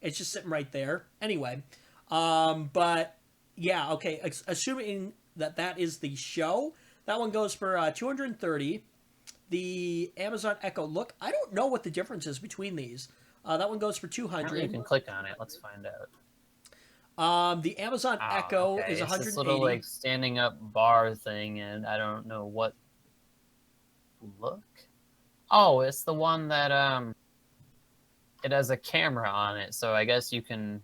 A: It's just sitting right there. Anyway, but yeah, okay. Assuming that is the show, that one goes for 230. The Amazon Echo. Look, I don't know what the difference is between these. That one goes for
B: Apparently
A: 200.
B: you can click on it. Let's find out.
A: The Amazon Echo
B: Okay.
A: is
B: It's
A: 180.
B: this little like standing up bar thing, and I don't know what. Look. Oh, it's the one that it has a camera on it, so I guess you can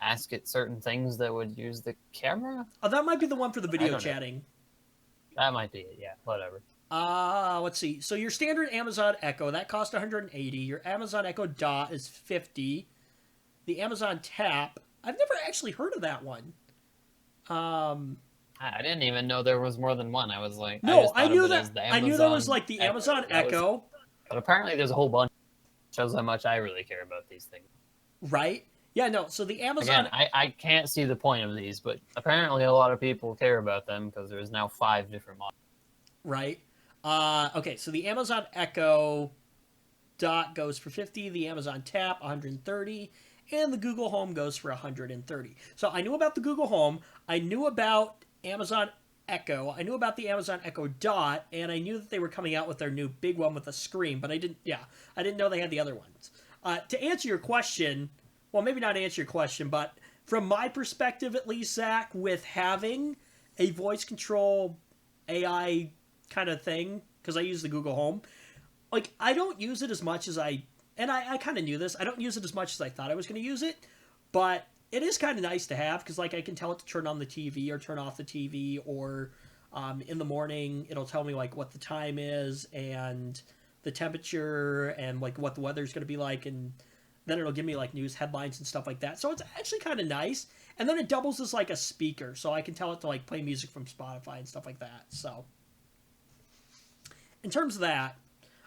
B: ask it certain things that would use the camera.
A: Oh, that might be the one for the video
B: know.
A: chatting.
B: That might be it. Yeah, whatever.
A: Let's see. So your standard Amazon Echo, that cost 180. Your Amazon Echo Dot is 50. The Amazon Tap, I've never actually heard of that one.
B: I didn't even know there was more than one. I was like, I
A: No,
B: just thought of it as the
A: I knew there was
B: Amazon
A: like the
B: Echo.
A: Amazon
B: That was,
A: Echo,
B: but apparently there's a whole bunch. Shows how much I really care about these things.
A: right? Yeah, no. So the
B: Again,
A: Amazon,
B: I can't see the point of these, but apparently a lot of people care about them because there's now 5 different models.
A: right? Okay, so the Amazon Echo Dot goes for 50, the Amazon Tap 130, and the Google Home goes for 130. So I knew about the Google Home, I knew about Amazon Echo, I knew about the Amazon Echo Dot, and I knew that they were coming out with their new big one with a screen, but I didn't know they had the other ones. To answer your question, well, maybe not answer your question, but from my perspective at least, Zach, with having a voice control AI kind of thing, because I use the Google Home, like I don't use it as much as I kind of knew this. I don't use it as much as I thought I was going to use it, but it is kind of nice to have because like I can tell it to turn on the TV or turn off the TV, or in the morning it'll tell me like what the time is and the temperature and like what the weather's going to be like, and then it'll give me like news headlines and stuff like that. So it's actually kind of nice. And then it doubles as like a speaker, so I can tell it to like play music from Spotify and stuff like that. So in terms of that,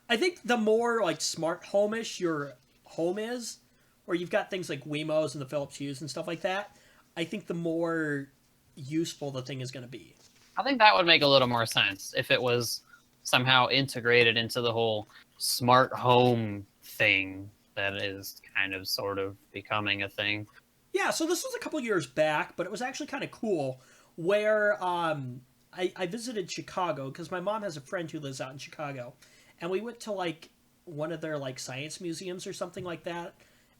A: I think the more like smart home-ish your home is, where you've got things like Wemos and the Philips Hues and stuff like that, I think the more useful the thing is going to be.
B: I think that would make a little more sense if it was somehow integrated into the whole smart home thing that is kind of sort of becoming a thing.
A: Yeah, so this was a couple years back, but it was actually kind of cool where I visited Chicago because my mom has a friend who lives out in Chicago, and we went to like one of their like science museums or something like that,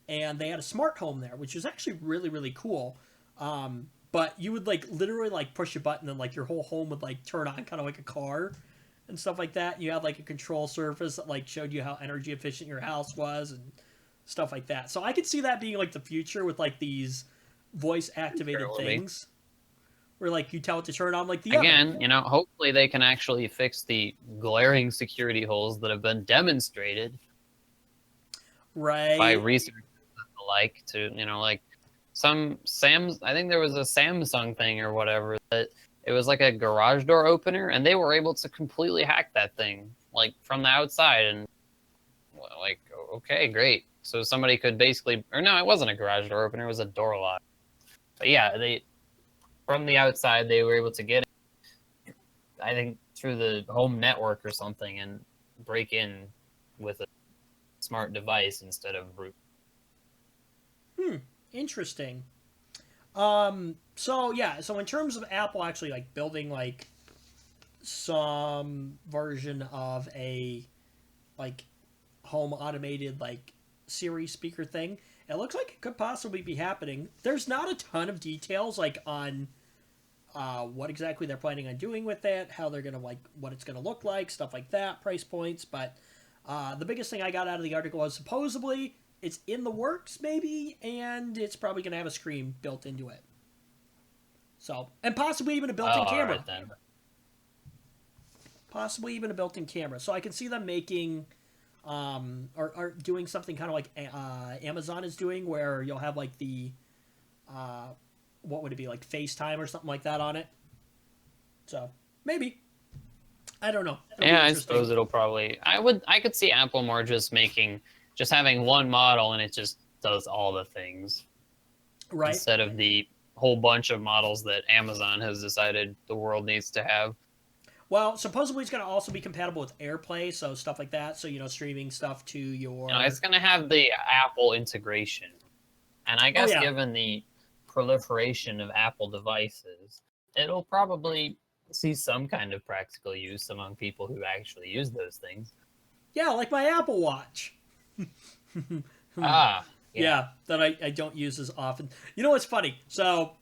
A: and they had a smart home there, which was actually really really cool. But you would like literally like push a button and like your whole home would like turn on, kind of like a car and stuff like that. You had like a control surface that like showed you how energy efficient your house was and stuff like that. So I could see that being like the future with like these voice activated
B: Sure,
A: things where like you tell it to turn on like the
B: again,
A: oven.
B: you know, hopefully they can actually fix the glaring security holes that have been demonstrated by
A: Right.
B: researchers and the like to, you know, like some Sam's, I think there was a Samsung thing or whatever that it was like a garage door opener and they were able to completely hack that thing like from the outside and like, okay, great. So somebody could basically, or no, it wasn't a garage door opener, it was a door lock. But yeah, they, from the outside, they were able to get it, I think, through the home network or something and break in with a smart device instead of brute.
A: Interesting. So yeah, so in terms of Apple actually like building like some version of a like home automated like Siri speaker thing, it looks like it could possibly be happening. There's not a ton of details like on what exactly they're planning on doing with it, how they're gonna like what it's gonna look like, stuff like that, price points. But the biggest thing I got out of the article was supposedly it's in the works, maybe, and it's probably gonna have a screen built into it. So, and possibly even a
B: Oh,
A: built-in
B: all
A: camera,
B: right then.
A: possibly even a built-in camera. So I can see them making or doing something kind of like Amazon is doing, where you'll have like the uh, what would it be like FaceTime or something like that on it. So maybe I don't know. It'll be
B: Yeah, I
A: interesting,
B: suppose it'll probably. I could see Apple more just making, just having one model and it just does all the things
A: right?
B: instead of the whole bunch of models that Amazon has decided the world needs to have.
A: Well, supposedly it's going to also be compatible with AirPlay, so stuff like that. So streaming stuff to
B: You know, it's
A: your.
B: going to have the Apple integration. And I
A: Oh
B: guess
A: yeah,
B: given the proliferation of Apple devices, it'll probably see some kind of practical use among people who actually use those things.
A: yeah, like my Apple Watch.
B: Ah, yeah.
A: Yeah, that I don't use as often. You know what's funny? So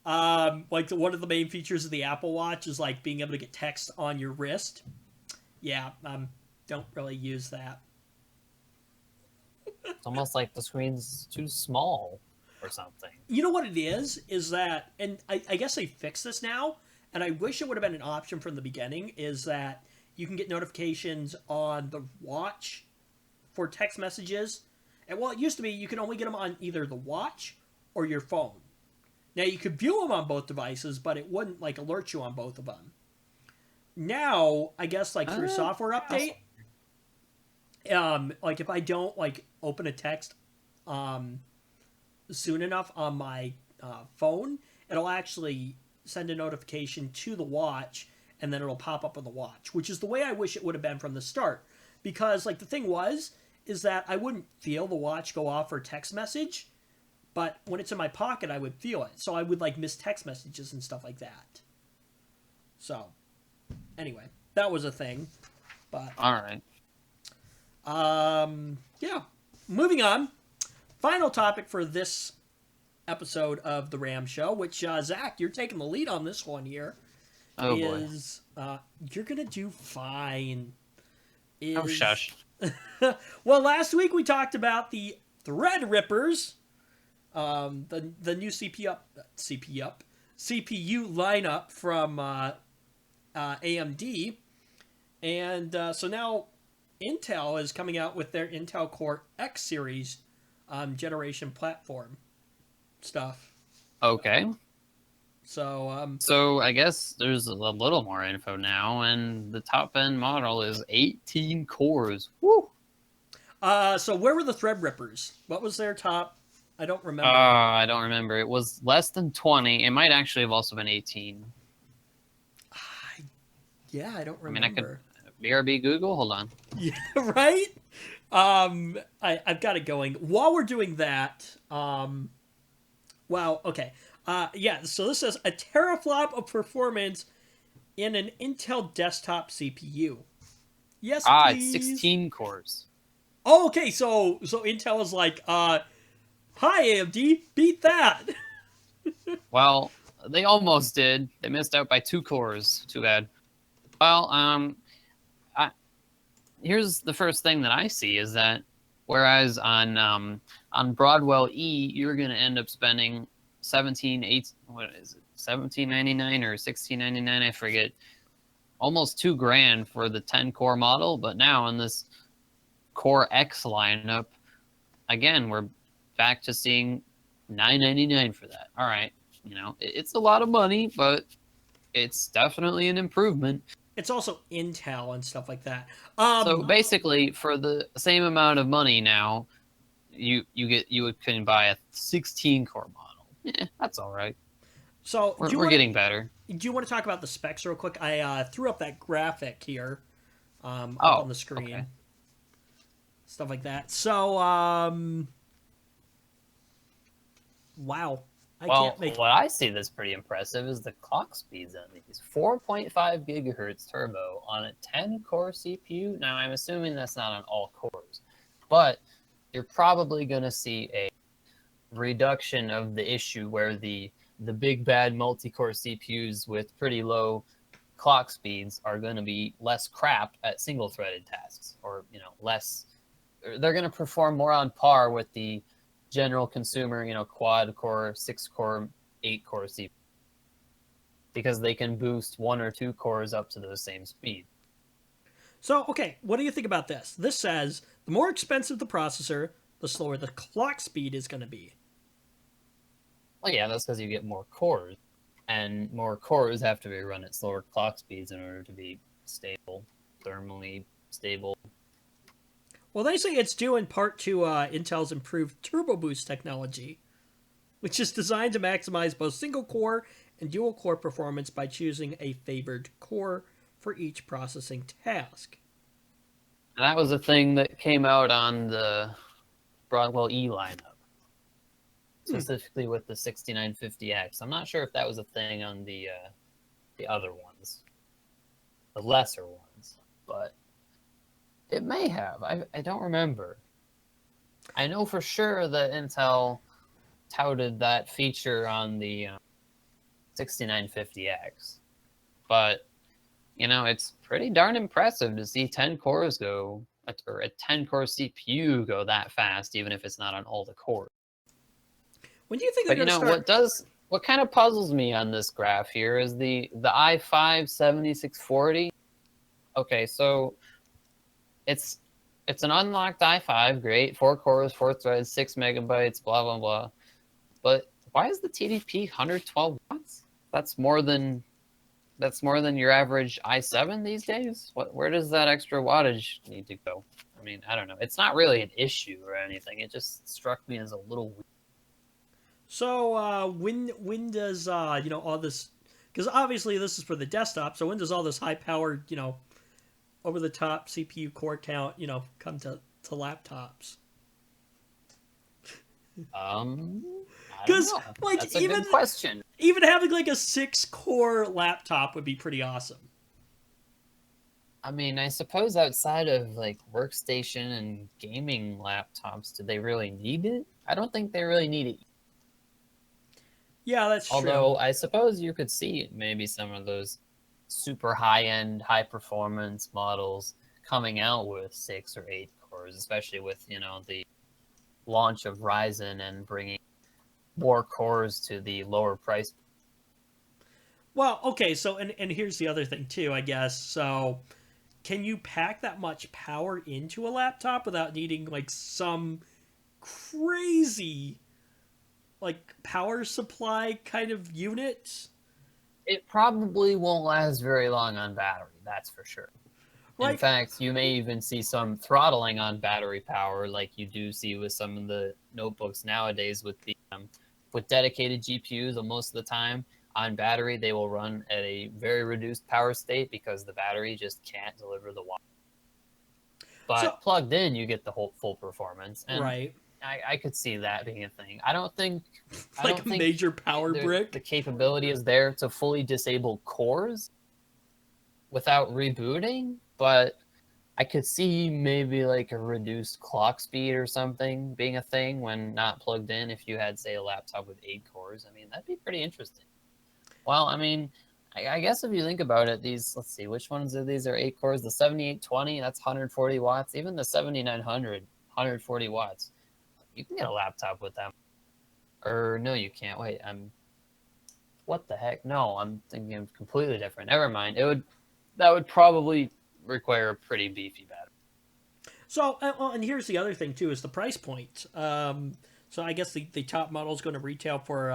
A: like one of the main features of the Apple Watch is like being able to get text on your wrist. Yeah, don't really use that.
B: It's almost like the screen's too small or something.
A: You know what it is that, and I guess they fixed this now, and I wish it would have been an option from the beginning, is that you can get notifications on the watch for text messages. And well, it used to be you could only get them on either the watch or your phone. Now you could view them on both devices, but it wouldn't like alert you on both of them. Now, I guess like through software update, like if I don't like open a text soon enough on my phone, it'll actually send a notification to the watch, and then it'll pop up on the watch, which is the way I wish it would have been from the start. Because like the thing is that I wouldn't feel the watch go off for a text message, but when it's in my pocket, I would feel it. So I would like miss text messages and stuff like that. So anyway, that was a thing. But
B: all right.
A: Yeah. Moving on. Final topic for this episode of the Ram Show, which Zach, you're taking the lead on this one here.
B: Oh
A: is you're gonna do fine.
B: Oh shush.
A: Well, last week we talked about the Threadrippers, the new CPU lineup from AMD, and so now Intel is coming out with their Intel Core X series generation platform stuff.
B: Okay.
A: So
B: I guess there's a little more info now, and the top end model is 18 cores. Woo!
A: So where were the Threadrippers? What was their top? I don't remember.
B: I don't remember. It was less than 20. It might actually have also been 18.
A: Yeah, I don't remember.
B: I mean, I could BRB Google. Hold on.
A: Yeah, right. I've got it going. While we're doing that, wow. Okay. Yeah. So this says a teraflop of performance in an Intel desktop CPU. Yes, please.
B: It's 16 cores.
A: Oh, okay. So Intel is like, hi AMD, beat that.
B: Well, they almost did. They missed out by 2 cores. Too bad. Well, here's the first thing that I see is that whereas on Broadwell E, you're going to end up spending $17.99 or $16.99, I forget, almost $2,000 for the 10 core model. But now in this Core X lineup, again, we're back to seeing $9.99 for that. All right, it's a lot of money, but it's definitely an improvement.
A: It's also Intel and stuff like that.
B: So basically, for the same amount of money now, you can buy a 16 core model. Yeah, that's all right.
A: So
B: we're getting better.
A: Do you want to talk about the specs real quick? I threw up that graphic here, up on the screen,
B: okay.
A: Stuff like that. So wow.
B: What I see that's pretty impressive is the clock speeds on these. 4.5 gigahertz turbo on a 10-core CPU. Now, I'm assuming that's not on all cores, but you're probably going to see a reduction of the issue where the big bad multi-core CPUs with pretty low clock speeds are going to be less crap at single-threaded tasks, or less. They're going to perform more on par with the general consumer, quad core, 6-core, 8-core CPU, because they can boost 1 or 2 cores up to the same speed.
A: So, okay, what do you think about this? This says the more expensive the processor, the slower the clock speed is going to be.
B: Well, yeah, that's because you get more cores, and more cores have to be run at slower clock speeds in order to be stable, thermally stable.
A: Well, they say it's due in part to Intel's improved Turbo Boost technology, which is designed to maximize both single-core and dual-core performance by choosing a favored core for each processing task.
B: And that was a thing that came out on the Broadwell E lineup, specifically with the 6950X. I'm not sure if that was a thing on the other ones, the lesser ones, but it may have. I don't remember. I know for sure that Intel touted that feature on the 6950X. But, it's pretty darn impressive to see 10 cores go, or a 10-core CPU go that fast, even if it's not on all the cores.
A: When do you think they're going to start?
B: What kind of puzzles me on this graph here is the i5 7640. Okay, so it's an unlocked i5, great, 4 cores, 4 threads, 6 megabytes, blah, blah, blah. But the Why is the TDP 112 watts? That's more than your average i7 these days. Where does that extra wattage need to go? I mean, I don't know. It's not really an issue or anything. It just struck me as a little weird.
A: So when does all this? Because obviously this is for the desktop. So when does all this high powered over the top CPU core count come to laptops?
B: I don't
A: Because
B: know.
A: like
B: That's a good question.
A: even having like a 6 core laptop would be pretty awesome.
B: I mean, I suppose outside of like workstation and gaming laptops, do they really need it? I don't think they really need it.
A: Yeah, that's true.
B: Although I suppose you could see maybe some of those super high-end, high-performance models coming out with 6 or 8 cores, especially with, the launch of Ryzen and bringing more cores to the lower price.
A: Well, okay, so and here's the other thing too, I guess. So can you pack that much power into a laptop without needing like some crazy like power supply kind of unit?
B: It probably won't last very long on battery, that's for sure. In
A: Like,
B: fact, you may even see some throttling on battery power, like you do see with some of the notebooks nowadays with dedicated GPUs. Most of the time on battery, they will run at a very reduced power state because the battery just can't deliver the watt.
A: so
B: But plugged in, you get the whole full performance, and
A: right,
B: I could see that being a thing. I don't think I
A: like
B: don't
A: a
B: think
A: major power
B: the
A: brick.
B: capability is there to fully disable cores without rebooting, but I could see maybe like a reduced clock speed or something being a thing when not plugged in. If you had, say, a laptop with 8 cores, I mean, that'd be pretty interesting. Well, I mean, I guess if you think about it, let's see, which ones of these are 8 cores? The 7820, that's 140 watts. Even the 7900, 140 watts. You can get a laptop with that. Or no, you can't. Wait, what the heck? No, I'm thinking of completely different. Never mind. That would probably require a pretty beefy battery.
A: So and here's the other thing too is the price point. So I guess the top model is going to retail for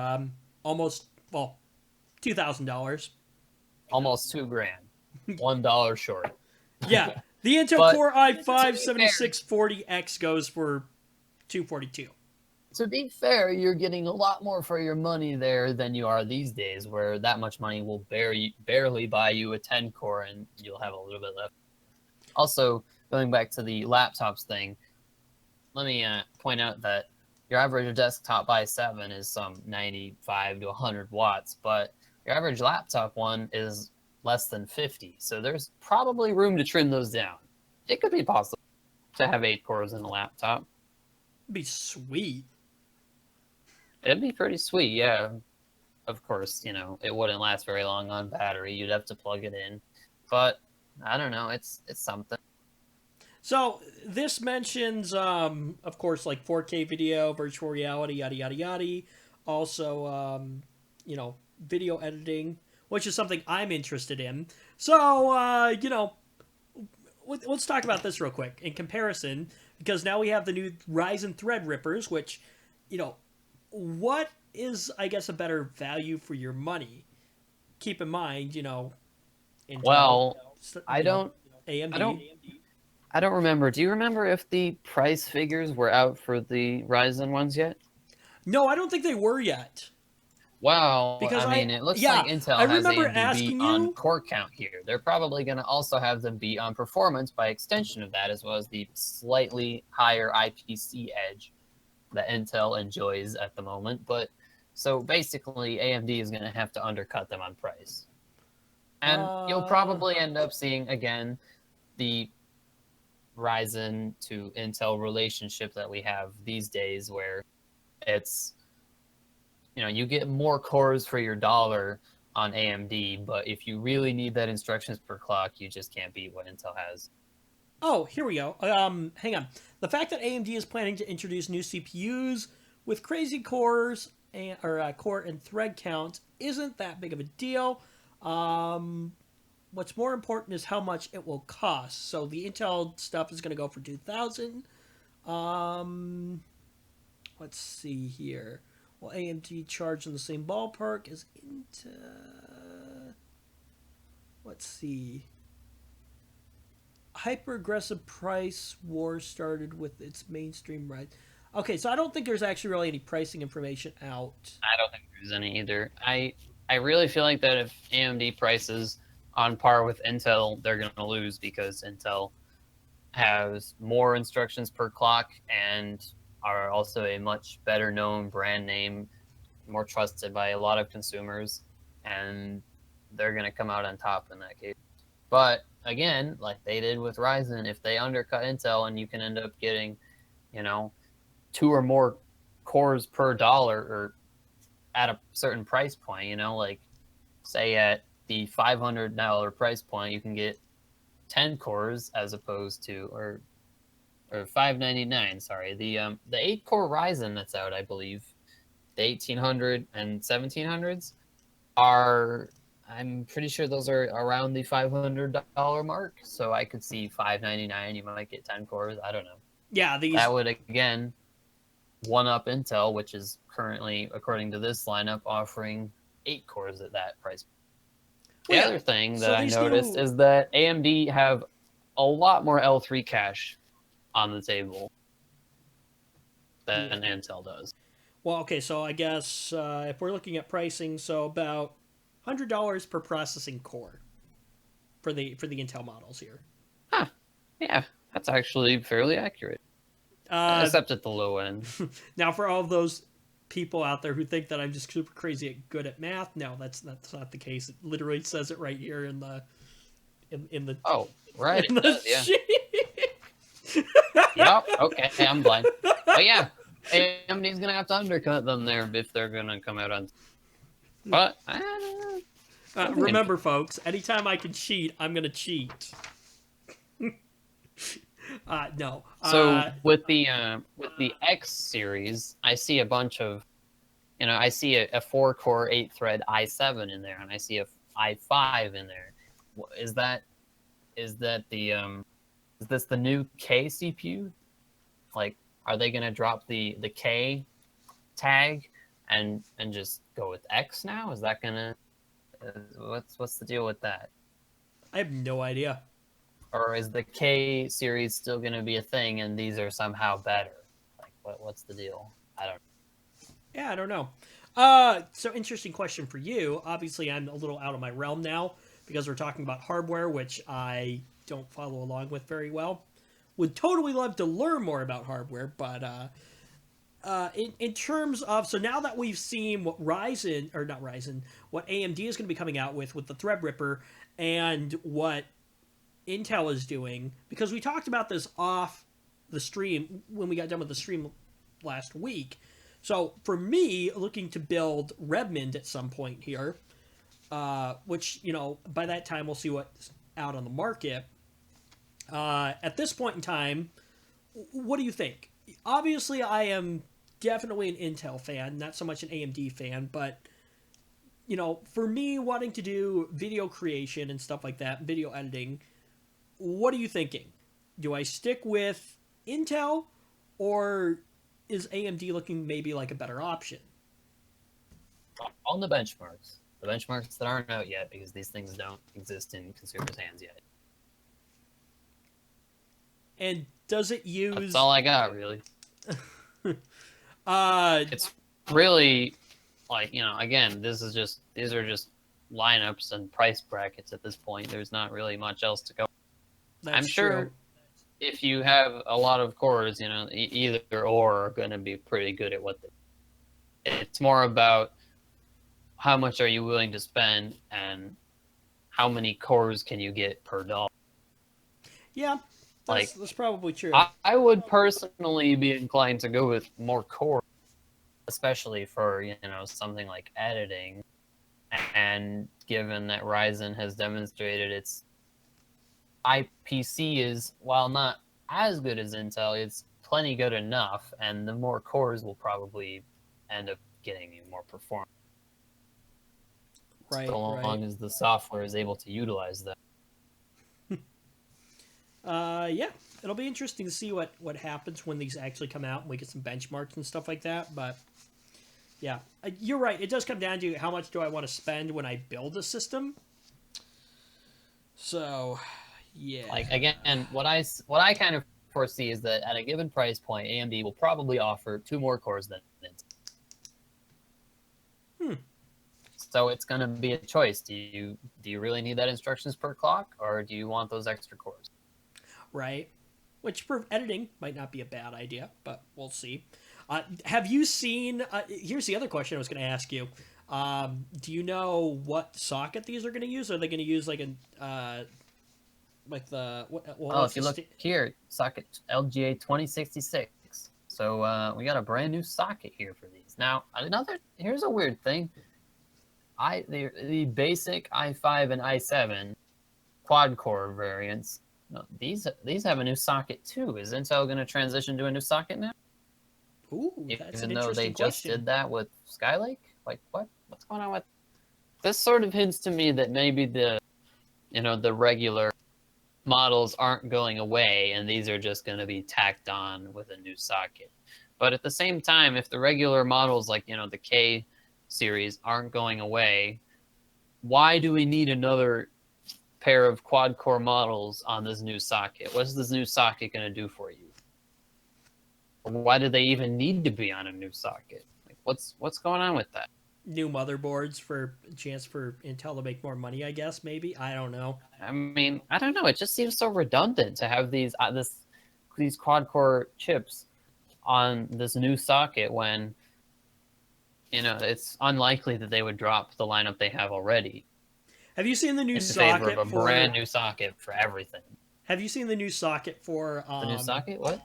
A: almost $2,000.
B: Almost 2 grand. $1 short.
A: Yeah, the Intel
B: But
A: Core
B: to
A: i5
B: be fair,
A: 7640X goes for 242.
B: to be fair, you're getting a lot more for your money there than you are these days, where that much money will barely buy you a 10 core and you'll have a little bit left. Also, going back to the laptops thing, let me point out that your average desktop i7 is some 95 to 100 watts, but your average laptop one is less than 50. So there's probably room to trim those down. It could be possible to have 8 cores in a laptop.
A: It'd be sweet.
B: It'd be pretty sweet, yeah. Of course, it wouldn't last very long on battery. You'd have to plug it in. But I don't know, it's something.
A: So this mentions, of course, like 4K video, virtual reality, yada yada yada. Also, video editing, which is something I'm interested in. So, let's talk about this real quick in comparison, because now we have the new Ryzen Threadrippers, which, what is, I guess, a better value for your money? Keep in mind, Intel,
B: Well, I
A: know,
B: don't
A: AMD.
B: I don't remember. Do you remember if the price figures were out for the Ryzen ones yet?
A: No, I don't think they were yet.
B: Well,
A: Because
B: I mean, it looks
A: yeah,
B: like
A: I
B: Intel has
A: remember
B: AMD beat
A: asking
B: on
A: you.
B: core count here. They're probably going to also have them beat on performance by extension of that, as well as the slightly higher IPC edge that Intel enjoys at the moment. But so basically, AMD is going to have to undercut them on price. And you'll probably end up seeing, again, the Ryzen to Intel relationship that we have these days, where it's, you get more cores for your dollar on AMD, but if you really need that instructions per clock, you just can't beat what Intel has.
A: Oh, here we go. Hang on. The fact that AMD is planning to introduce new CPUs with crazy cores or core and thread count isn't that big of a deal. What's more important is how much it will cost. So the Intel stuff is going to go for 2,000. Let's see here. Will AMD charge in the same ballpark as Intel? Let's see. Hyper aggressive price war started with its mainstream rise. Okay, so I don't think there's actually really any pricing information out.
B: I don't think there's any either. I really feel like that if AMD prices on par with Intel, they're going to lose because Intel has more instructions per clock and are also a much better known brand name, more trusted by a lot of consumers, and they're going to come out on top in that case. But again, like they did with Ryzen, if they undercut Intel and you can end up getting, you know, 2 or more cores per dollar or at a certain price point, you know, like say at the $500 price point, you can get 10 cores as opposed to, or $599, sorry. The 8-core Ryzen that's out, I believe, the 1800 and 1700s are, I'm pretty sure those are around the $500 mark. So I could see $599, you might get 10 cores. I don't know.
A: Yeah, these.
B: That would, again, one up Intel, which is currently, according to this lineup, offering 8 cores at that price. The other thing that I noticed is that AMD have a lot more L3 cache on the table than Intel does.
A: Well, okay, so I guess if we're looking at pricing, so about $100 per processing core for the Intel models here.
B: Huh. Yeah, that's actually fairly accurate. Except at the low end.
A: Now, for all of those people out there who think that I'm just super crazy good at math, no, that's not the case. It literally says it right here in the
B: Oh, right.
A: In the sheet.
B: Yep. Okay, I'm blind. But yeah, AMD's gonna have to undercut them there if they're gonna come out on. But
A: remember, folks, anytime I can cheat, I'm gonna cheat. No.
B: So with the X series, I see a bunch of, I see a 4-core 8-thread i7 in there, and I see a i5 in there. Is this the new K CPU? Like, are they gonna drop the K tag and just go with X now? Is that gonna what's the deal with that?
A: I have no idea.
B: Or is the K series still going to be a thing and these are somehow better? Like, what's the deal? I don't know.
A: Yeah, I don't know. So interesting question for you. Obviously, I'm a little out of my realm now because we're talking about hardware, which I don't follow along with very well. Would totally love to learn more about hardware, but in terms of, so now that we've seen what what AMD is going to be coming out with the Threadripper and what Intel is doing, because we talked about this off the stream when we got done with the stream last week. So for me, looking to build Redmond at some point here, which, by that time we'll see what's out on the market. At this point in time, what do you think? Obviously, I am definitely an Intel fan, not so much an AMD fan, but for me, wanting to do video creation and stuff like that, video editing, what are you thinking? Do I stick with Intel, or is AMD looking maybe like a better option?
B: On the benchmarks that aren't out yet, because these things don't exist in consumers' hands yet.
A: And does it use...
B: That's all I got, really. It's really, like, again, these are just lineups and price brackets at this point. There's not really much else to go. I'm sure if you have a lot of cores, either or are going to be pretty good at what it's more about how much are you willing to spend and how many cores can you get per dollar.
A: Yeah, that's probably true.
B: I would personally be inclined to go with more cores, especially for, something like editing. And given that Ryzen has demonstrated its IPC is, while not as good as Intel, it's plenty good enough, and the more cores will probably end up getting you more performance.
A: Right,
B: so long as the software is able to utilize that.
A: Yeah, it'll be interesting to see what happens when these actually come out and we get some benchmarks and stuff like that, but Yeah, you're right. It does come down to how much do I want to spend when I build a system. So, yeah.
B: Like again, what I kind of foresee is that at a given price point, AMD will probably offer 2 more cores than Intel.
A: Hmm.
B: So it's going to be a choice. Do you really need that instructions per clock, or do you want those extra cores?
A: Right. Which for editing might not be a bad idea, but we'll see. Have you seen? Here's the other question I was going to ask you. Do you know what socket these are going to use? Are they going to use like the
B: Oh,
A: what's
B: if you
A: the
B: look here, socket LGA 2066. So we got a brand new socket here for these. Now, here's a weird thing. The basic i5 and i7 quad core variants, no, these have a new socket too. Is Intel going to transition to a new socket now?
A: Ooh, that's an
B: Even though they
A: interesting
B: just
A: question.
B: did that with Skylake? Like what's going on with this? Sort of hints to me that maybe the regular models aren't going away and these are just going to be tacked on with a new socket. But at the same time, if the regular models like, the K series aren't going away, why do we need another pair of quad core models on this new socket? What's this new socket going to do for you? Why do they even need to be on a new socket? Like what's going on with that?
A: New motherboards for a chance for Intel to make more money, I guess. Maybe I don't know.
B: I mean, I don't know. It just seems so redundant to have these quad core chips on this new socket when it's unlikely that they would drop the lineup they have already
A: Have you seen the new
B: in favor of
A: socket
B: a
A: for?
B: brand new socket for everything.
A: Have you seen the new socket for?
B: The new socket? What?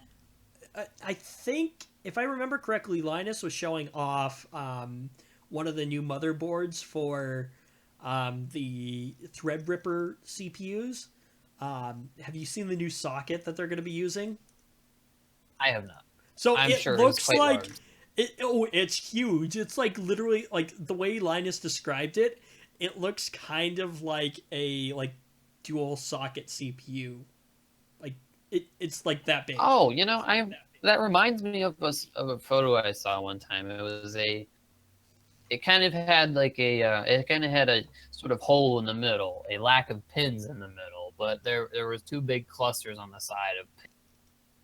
A: I think if I remember correctly, Linus was showing off one of the new motherboards for the Threadripper CPUs. Have you seen the new socket that they're going to be using?
B: I have not.
A: So
B: I'm
A: it
B: sure it is
A: looks
B: quite
A: like
B: large.
A: it's huge. It's like literally like the way Linus described it. It looks kind of like a dual socket CPU. Like it's like that big.
B: Oh, that reminds me of a photo I saw one time. It kind of had it kind of had a sort of hole in the middle, a lack of pins in the middle, but there was 2 big clusters on the side of pins.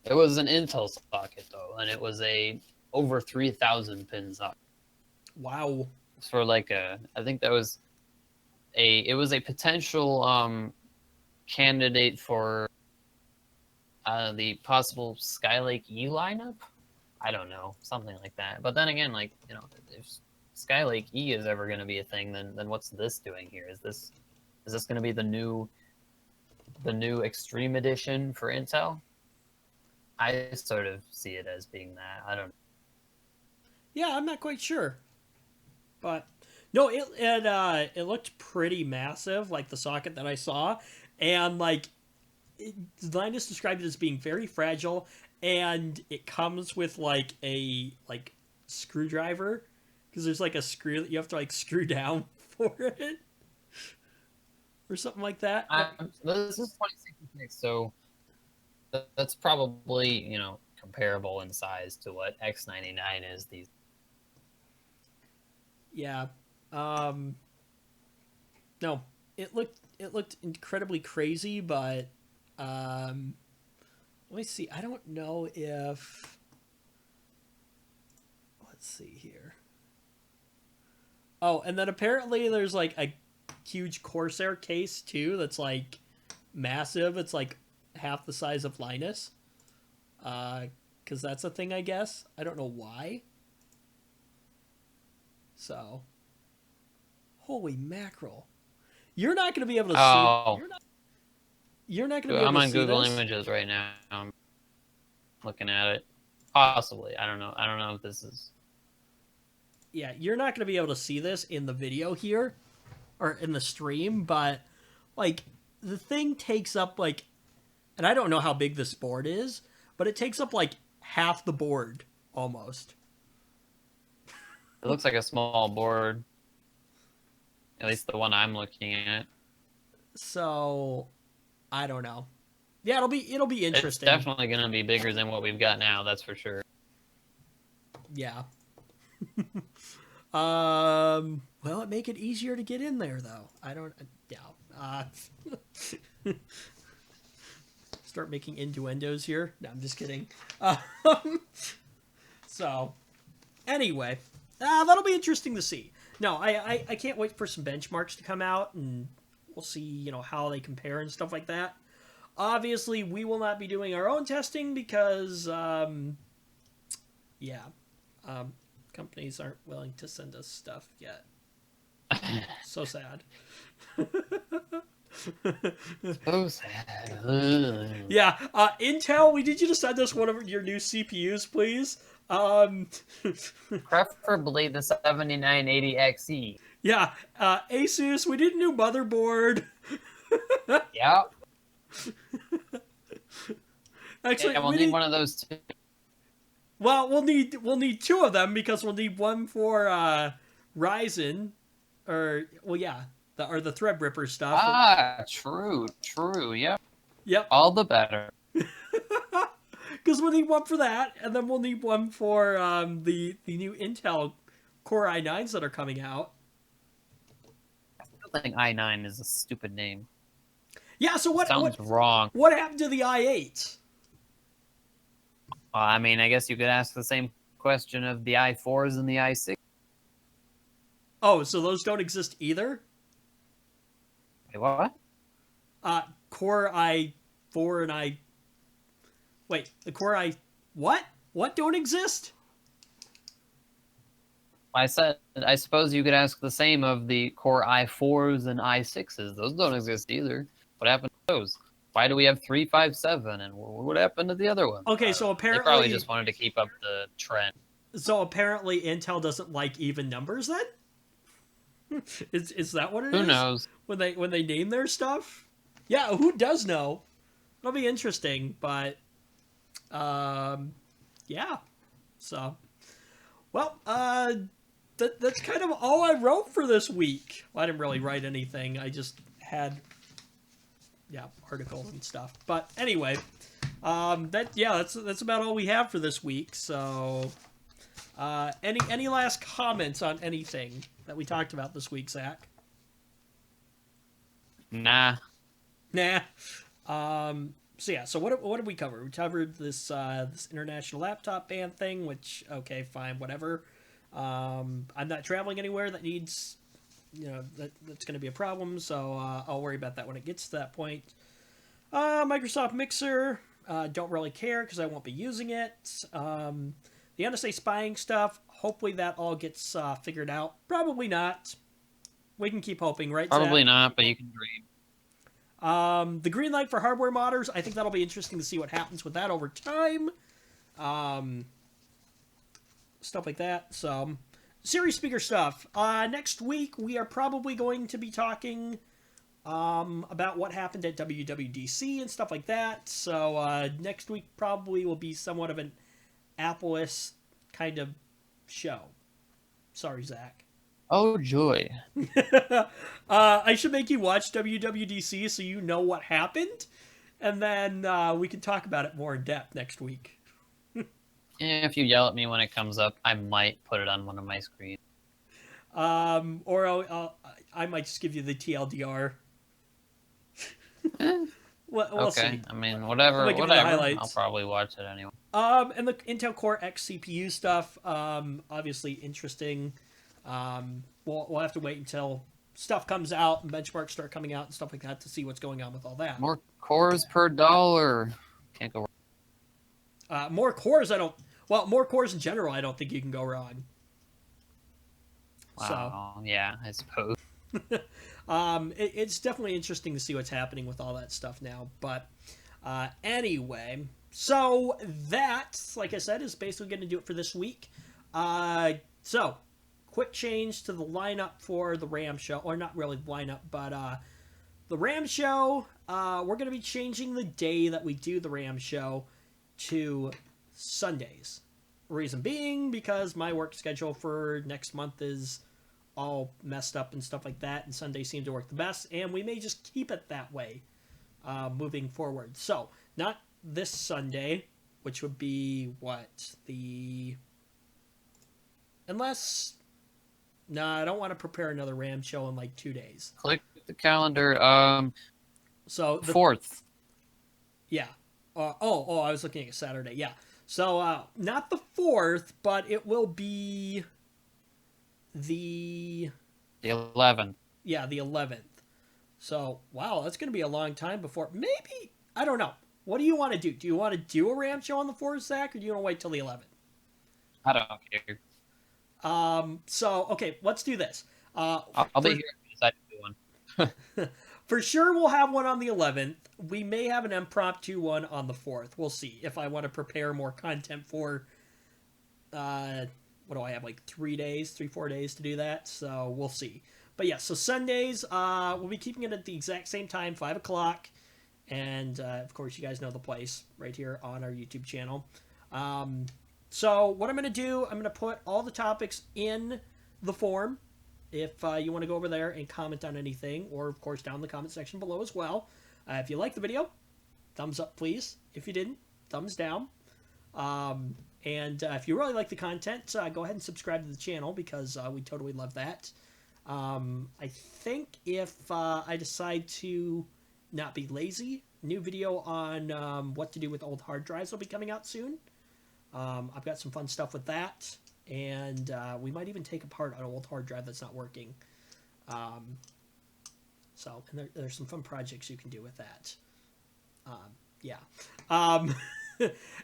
B: It was an Intel socket though, and it was a over 3,000 pin socket.
A: Wow.
B: For I think that was it was a potential candidate for the possible Skylake E lineup. I don't know, something like that. But then again, if Skylake E is ever going to be a thing, then what's this doing here? Is this going to be the new Extreme Edition for Intel? I sort of see it as being that. I don't know.
A: Yeah, I'm not quite sure, but no, it looked pretty massive, like the socket that I saw, and Linus described it as being very fragile, and it comes with a screwdriver because there's like a screw that you have to screw down for it or something like that.
B: This is 2066, so that's probably comparable in size to what X99 is these.
A: Yeah. Um, no, it looked incredibly crazy, but let me see. I don't know if let's see here. Oh, and then apparently there's a huge Corsair case too that's massive. It's half the size of Linus. Because that's a thing, I guess. I don't know why. So, holy mackerel! You're not going to be able to see.
B: Oh,
A: You're not going to be
B: I'm
A: able to
B: on
A: see
B: Google
A: this.
B: Images right now. I'm looking at it. Possibly. I don't know. I don't know if this is.
A: Yeah, you're not going to be able to see this in the video here or in the stream, but the thing takes up and I don't know how big this board is, but it takes up half the board almost.
B: It looks like a small board. At least the one I'm looking at.
A: So, I don't know. Yeah, it'll be
B: It's
A: interesting.
B: definitely going to be bigger than what we've got now. That's for sure.
A: Yeah. Well, it make it easier to get in there, though. I don't. Yeah. Start making innuendos here. No, I'm just kidding. Um, so, anyway, that'll be interesting to see. No, I can't wait for some benchmarks to come out, and we'll see, how they compare and stuff like that. Obviously, we will not be doing our own testing because, yeah, companies aren't willing to send us stuff yet. So sad.
B: So sad.
A: Yeah, Intel, we need you to send us one of your new CPUs, please.
B: Preferably the 7980XE.
A: Yeah, Asus, we need a new motherboard.
B: Yeah.
A: Actually,
B: Yeah, we'll need one of those too.
A: Well, we'll need two of them because we'll need one for Ryzen, or yeah, the Threadripper stuff.
B: Ah, true, yep.
A: Yep.
B: All the better.
A: Because we'll need one for that, and then we'll need one for the new Intel Core i9s that are coming out.
B: I think i9 is a stupid name.
A: Yeah. So what
B: sounds wrong?
A: What happened to the i8?
B: I mean, I guess you could ask the same question of the i4s and the i6.
A: Oh, so those don't exist either?
B: Wait, what?
A: Core i4 and Wait, the Core i... What? What don't exist?
B: I said, I suppose you could ask the same of the Core i4s and i6s. Those don't exist either. What happened to those? Why do we have 357? And what happened to the other one?
A: Okay, so apparently...
B: They probably just wanted to keep up the trend.
A: So apparently Intel doesn't like even numbers then? Is that what it is?
B: Who knows?
A: When they name their stuff? Yeah, who does know? It'll be interesting, but yeah. So, well, that's kind of all I wrote for this week. Well, I didn't really write anything. I just had articles and stuff. But anyway, that's about all we have for this week. So, any last comments on anything that we talked about this week, Zach?
B: Nah.
A: So what did we cover? We covered this international laptop ban thing, which okay, fine, whatever. I'm not traveling anywhere that needs, that's going to be a problem. So I'll worry about that when it gets to that point. Microsoft Mixer, don't really care because I won't be using it. The NSA spying stuff, hopefully that all gets figured out. Probably not. We can keep hoping, right?
B: Probably
A: Zach?
B: not, but you can dream.
A: The green light for hardware modders, I think that'll be interesting to see what happens with that over time. Stuff like that. So, series speaker stuff. Next week, we are probably going to be talking about what happened at WWDC and stuff like that. So, next week probably will be somewhat of an Apple-ish kind of show. Sorry, Zach.
B: Oh, joy.
A: I should make you watch WWDC so you know what happened, and then we can talk about it more in depth next week.
B: If you yell at me when it comes up, I might put it on one of my screens.
A: Or I might just give you the TLDR. We'll see.
B: I mean, whatever. I'll probably watch it anyway.
A: And the Intel Core X CPU stuff, obviously interesting. We'll have to wait until stuff comes out and benchmarks start coming out and stuff like that to see what's going on with all that.
B: More cores per dollar. Can't go wrong.
A: More cores, more cores in general, I don't think you can go wrong.
B: Wow. So, yeah, I suppose.
A: It's definitely interesting to see what's happening with all that stuff now. But anyway, so that, like I said, is basically going to do it for this week. So, quick change to the lineup for the RAM show. Or not really lineup, but the RAM show, we're going to be changing the day that we do the RAM show to Sundays. Reason being, because my work schedule for next month is all messed up and stuff like that, and Sundays seem to work the best, and we may just keep it that way moving forward. So, not this Sunday, which would be, unless No, I don't want to prepare another RAM show in like 2 days.
B: Click the calendar.
A: So the
B: 4th.
A: Yeah. I was looking at Saturday. Yeah. So not the 4th, but it will be the
B: The 11th.
A: yeah, the 11th. So, wow, that's going to be a long time before maybe I don't know. What do you want to do? Do you want to do a RAM show on the 4th, Zach, or do you want to wait till the 11th?
B: I don't care.
A: So okay, let's do this.
B: I'll be here if you decide to do one.
A: For sure, we'll have one on the 11th. We may have an impromptu one on the 4th. We'll see if I want to prepare more content for. What do I have? Like 4 days to do that. So we'll see. But yeah, so Sundays, we'll be keeping it at the exact same time, 5 o'clock, and of course, you guys know the place right here on our YouTube channel. So what I'm going to do, I'm going to put all the topics in the form. If you want to go over there and comment on anything, or of course down in the comment section below as well. If you liked the video, thumbs up please. If you didn't, thumbs down. And if you really like the content, go ahead and subscribe to the channel because we totally love that. I think if I decide to not be lazy, new video on what to do with old hard drives will be coming out soon. I've got some fun stuff with that. And we might even take apart an old hard drive that's not working. And there's some fun projects you can do with that. Yeah.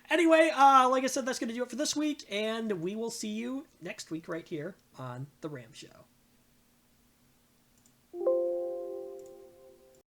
A: Anyway, like I said, that's going to do it for this week. And we will see you next week right here on The RAM Show.